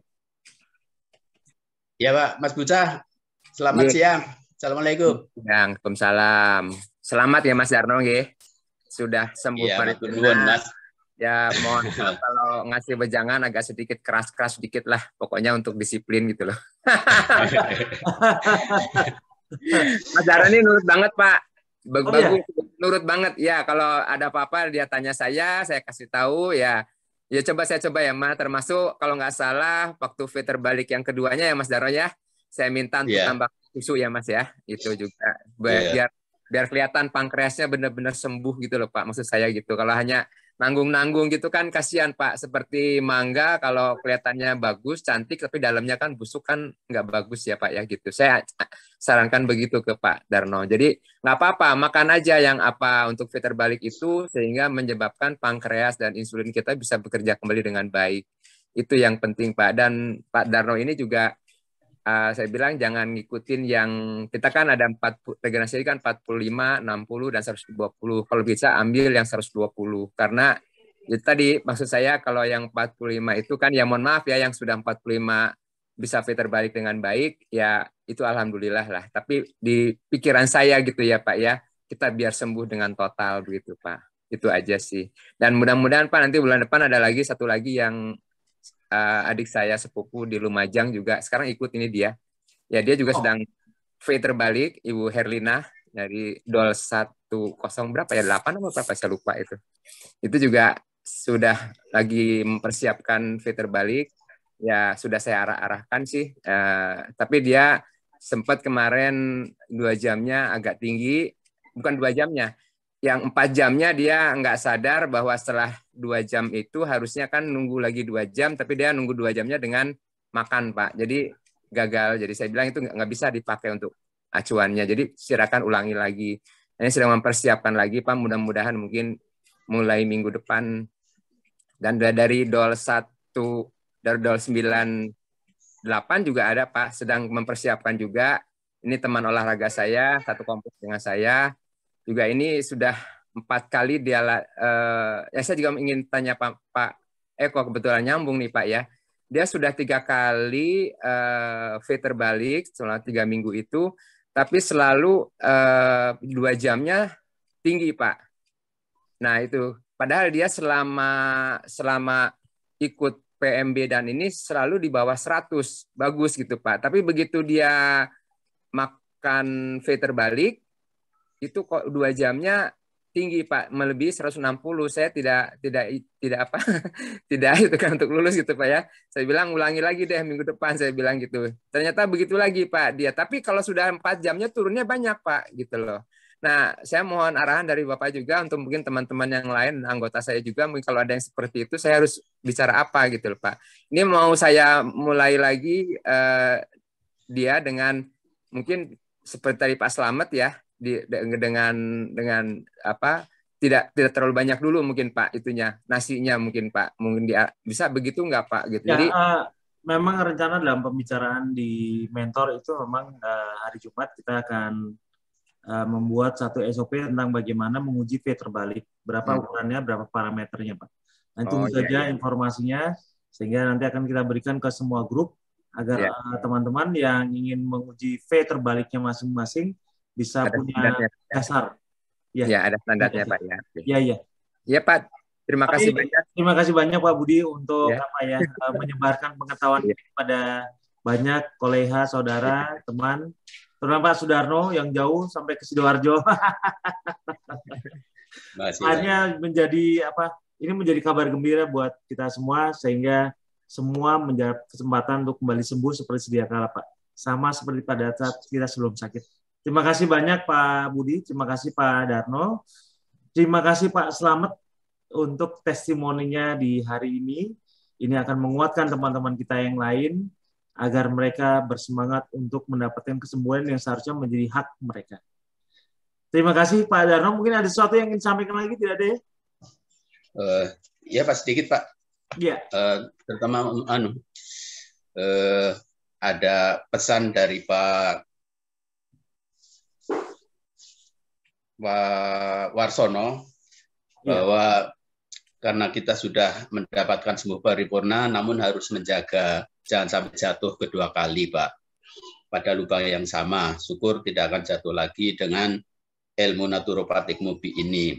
Ya, Pak. Mas Bucah. Selamat siang. Assalamualaikum. Waalaikumsalam. Selamat ya Mas Darno, nggih. Sudah sembuh paripurna. Mas. Ya, mohon kalau ngasih wejangan agak sedikit keras-keras sedikit lah. Pokoknya untuk disiplin gitu loh. Mas Darno ini nurut banget, Pak. Bagus, nurut banget. Ya, kalau ada apa-apa dia tanya saya kasih tahu ya. Ya coba saya coba ya, Mas. Termasuk kalau nggak salah waktu V terbalik yang keduanya ya Mas Darno ya. Saya minta untuk tambah susu ya Mas ya. Itu juga biar kelihatan pankreasnya benar-benar sembuh gitu loh Pak. Maksud saya gitu. Kalau hanya nanggung-nanggung gitu kan kasihan Pak. Seperti mangga kalau kelihatannya bagus, cantik tapi dalamnya kan busuk kan nggak bagus ya Pak ya gitu. Saya sarankan begitu ke Pak Darno. Jadi nggak apa-apa, makan aja yang apa untuk V terbalik itu sehingga menyebabkan pankreas dan insulin kita bisa bekerja kembali dengan baik. Itu yang penting Pak. Dan Pak Darno ini juga saya bilang jangan ngikutin yang kita kan ada 4 regenerasi kan 45, 60 dan 120. Kalau bisa ambil yang 120 karena itu tadi maksud saya kalau yang 45 itu kan ya mohon maaf ya yang sudah 45 bisa V terbalik dengan baik ya itu alhamdulillah lah. Tapi di pikiran saya gitu ya Pak ya kita biar sembuh dengan total begitu Pak. Itu aja sih. Dan mudah-mudahan Pak nanti bulan depan ada lagi satu lagi yang adik saya sepupu di Lumajang juga sekarang ikut ini dia. Ya dia juga sedang V terbalik, Ibu Herlina dari DOL 10 berapa ya 8 atau berapa saya lupa itu. Itu juga sudah lagi mempersiapkan V terbalik. Ya sudah saya arahkan sih. Tapi dia sempat kemarin 2 jamnya agak tinggi, bukan 2 jamnya. Yang 4 jamnya dia nggak sadar bahwa setelah 2 jam itu harusnya kan nunggu lagi 2 jam, tapi dia nunggu 2 jamnya dengan makan, Pak. Jadi gagal. Jadi saya bilang itu nggak bisa dipakai untuk acuannya. Jadi silakan ulangi lagi. Ini sedang mempersiapkan lagi, Pak. Mudah-mudahan mungkin mulai minggu depan. Dan dari DOL 1, dari DOL 98 juga ada, Pak. Sedang mempersiapkan juga. Ini teman olahraga saya, satu kompleks dengan saya. Juga ini sudah 4 kali dia ya saya juga ingin tanya Pak Eko kebetulan nyambung nih Pak ya. Dia sudah 3 kali V terbalik selama 3 minggu itu, tapi selalu 2 jamnya tinggi Pak. Nah itu padahal dia selama ikut PMB dan ini selalu di bawah 100 bagus gitu Pak. Tapi begitu dia makan V terbalik itu kok 2 jamnya tinggi Pak, melebihi 160. Saya tidak apa tidak itu kan untuk lulus gitu Pak ya. Saya bilang ulangi lagi deh minggu depan saya bilang gitu. Ternyata begitu lagi Pak dia. Tapi kalau sudah 4 jamnya turunnya banyak Pak gitu loh. Nah, saya mohon arahan dari Bapak juga untuk mungkin teman-teman yang lain, anggota saya juga mungkin kalau ada yang seperti itu saya harus bicara apa gitu loh Pak. Ini mau saya mulai lagi dia dengan mungkin seperti tadi Pak Slamet ya. Dengan apa tidak terlalu banyak dulu mungkin Pak itunya nasinya mungkin Pak mungkin dia bisa begitu nggak Pak gitu ya, jadi memang rencana dalam pembicaraan di mentor itu memang hari Jumat kita akan membuat satu SOP tentang bagaimana menguji V terbalik berapa ukurannya berapa parameternya Pak nanti tunggu saja informasinya sehingga nanti akan kita berikan ke semua grup agar teman-teman yang ingin menguji V terbaliknya masing-masing bisa ada punya dasar. Ya, ada standarnya Pak ya. Iya. Ya Pak, Terima kasih banyak. Terima kasih banyak Pak Budi untuk Ya. menyebarkan pengetahuan ini kepada banyak kolega, saudara, teman, terutama Pak Sudarno yang jauh sampai ke Sidoarjo. Hanya menjadi ini menjadi kabar gembira buat kita semua sehingga semua mendapat kesempatan untuk kembali sembuh seperti sedia kala, Pak. Sama seperti pada saat kita sebelum sakit. Terima kasih banyak Pak Budi, terima kasih Pak Darno, terima kasih Pak Slamet untuk testimoninya di hari ini. Ini akan menguatkan teman-teman kita yang lain agar mereka bersemangat untuk mendapatkan kesembuhan yang seharusnya menjadi hak mereka. Terima kasih Pak Darno. Mungkin ada sesuatu yang ingin disampaikan lagi, tidak ada ya? Ya Pak, sedikit Pak. Iya. Terutama ada pesan dari Pak Warsono bahwa karena kita sudah mendapatkan sembuh paripurna, namun harus menjaga jangan sampai jatuh kedua kali, Pak, pada lubang yang sama. Syukur tidak akan jatuh lagi dengan ilmu naturopatik MOBI ini.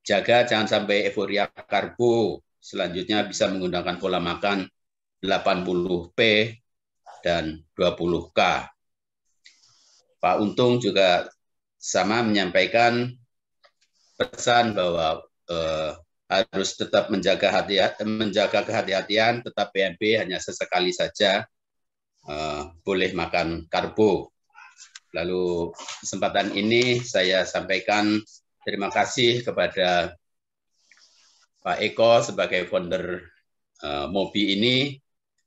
Jaga jangan sampai euforia karbo. Selanjutnya bisa menggunakan pola makan 80P dan 20K. Pak Untung juga sama menyampaikan pesan bahwa harus tetap menjaga kehati-hatian, tetap PMB hanya sesekali saja, boleh makan karbo. Lalu kesempatan ini saya sampaikan terima kasih kepada Pak Eko sebagai founder MOBI ini,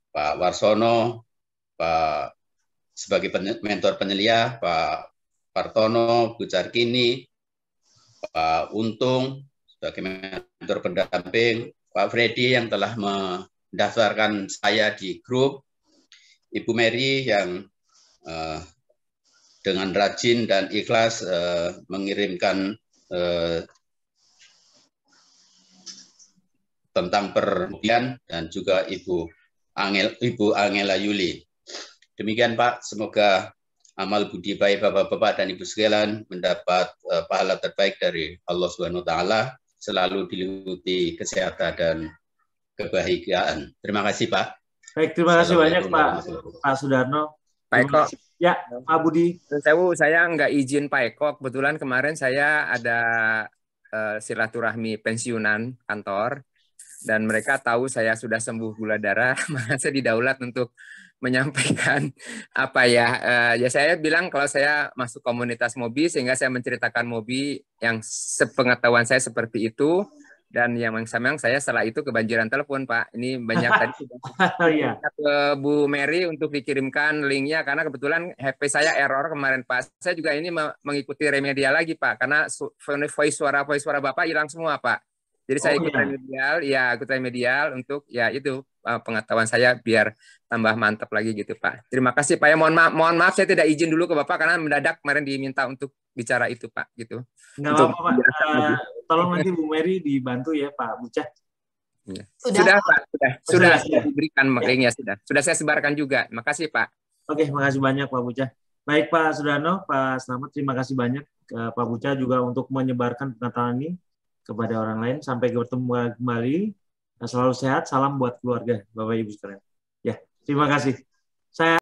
Pak Warsono, Pak sebagai mentor penyelia, Pak Partono, Bu Carkini, Pak Untung sebagai mentor pendamping, Pak Freddy yang telah mendaftarkan saya di grup, Ibu Mary yang dengan rajin dan ikhlas mengirimkan tentang permudian, dan juga Ibu Angela Yuli. Demikian Pak, semoga amal budi baik Bapak-bapak dan Ibu sekalian mendapat pahala terbaik dari Allah Subhanahu wa taala, selalu diliputi kesehatan dan kebahagiaan. Terima kasih Pak. Baik, terima kasih banyak Pak Sudarno. Pak Eko. Ya, Pak Budi. Saya nggak izin Pak Eko, kebetulan kemarin saya ada silaturahmi pensiunan kantor, dan mereka tahu saya sudah sembuh gula darah, maka saya didaulat untuk menyampaikan ya saya bilang kalau saya masuk komunitas MOBI, sehingga saya menceritakan MOBI yang sepengetahuan saya seperti itu. Dan yang saya setelah itu kebanjiran telepon Pak. Ini banyak tadi sudah ke Bu Mary untuk dikirimkan linknya, karena kebetulan HP saya error kemarin Pak. Saya juga ini mengikuti remedial lagi Pak, karena voice suara Bapak hilang semua Pak. Jadi saya ikut remedial untuk itu pengetahuan saya biar tambah mantap lagi gitu Pak. Terima kasih Pak. Ya, mohon maaf saya tidak izin dulu ke Bapak karena mendadak kemarin diminta untuk bicara itu Pak gitu. Nggak apa-apa Pak. Tolong nanti Bu Mary dibantu ya Pak Bucah. Sudah Pak, sudah diberikan linknya sudah saya sebarkan juga. Makasih Pak. Oke, makasih banyak Pak Bucah. Baik Pak Sudarno, Pak Slamet, terima kasih banyak Pak Bucah juga untuk menyebarkan pengetahuan ini kepada orang lain. Sampai bertemu kembali. Selalu sehat. Salam buat keluarga Bapak Ibu sekalian. Ya, terima kasih. Saya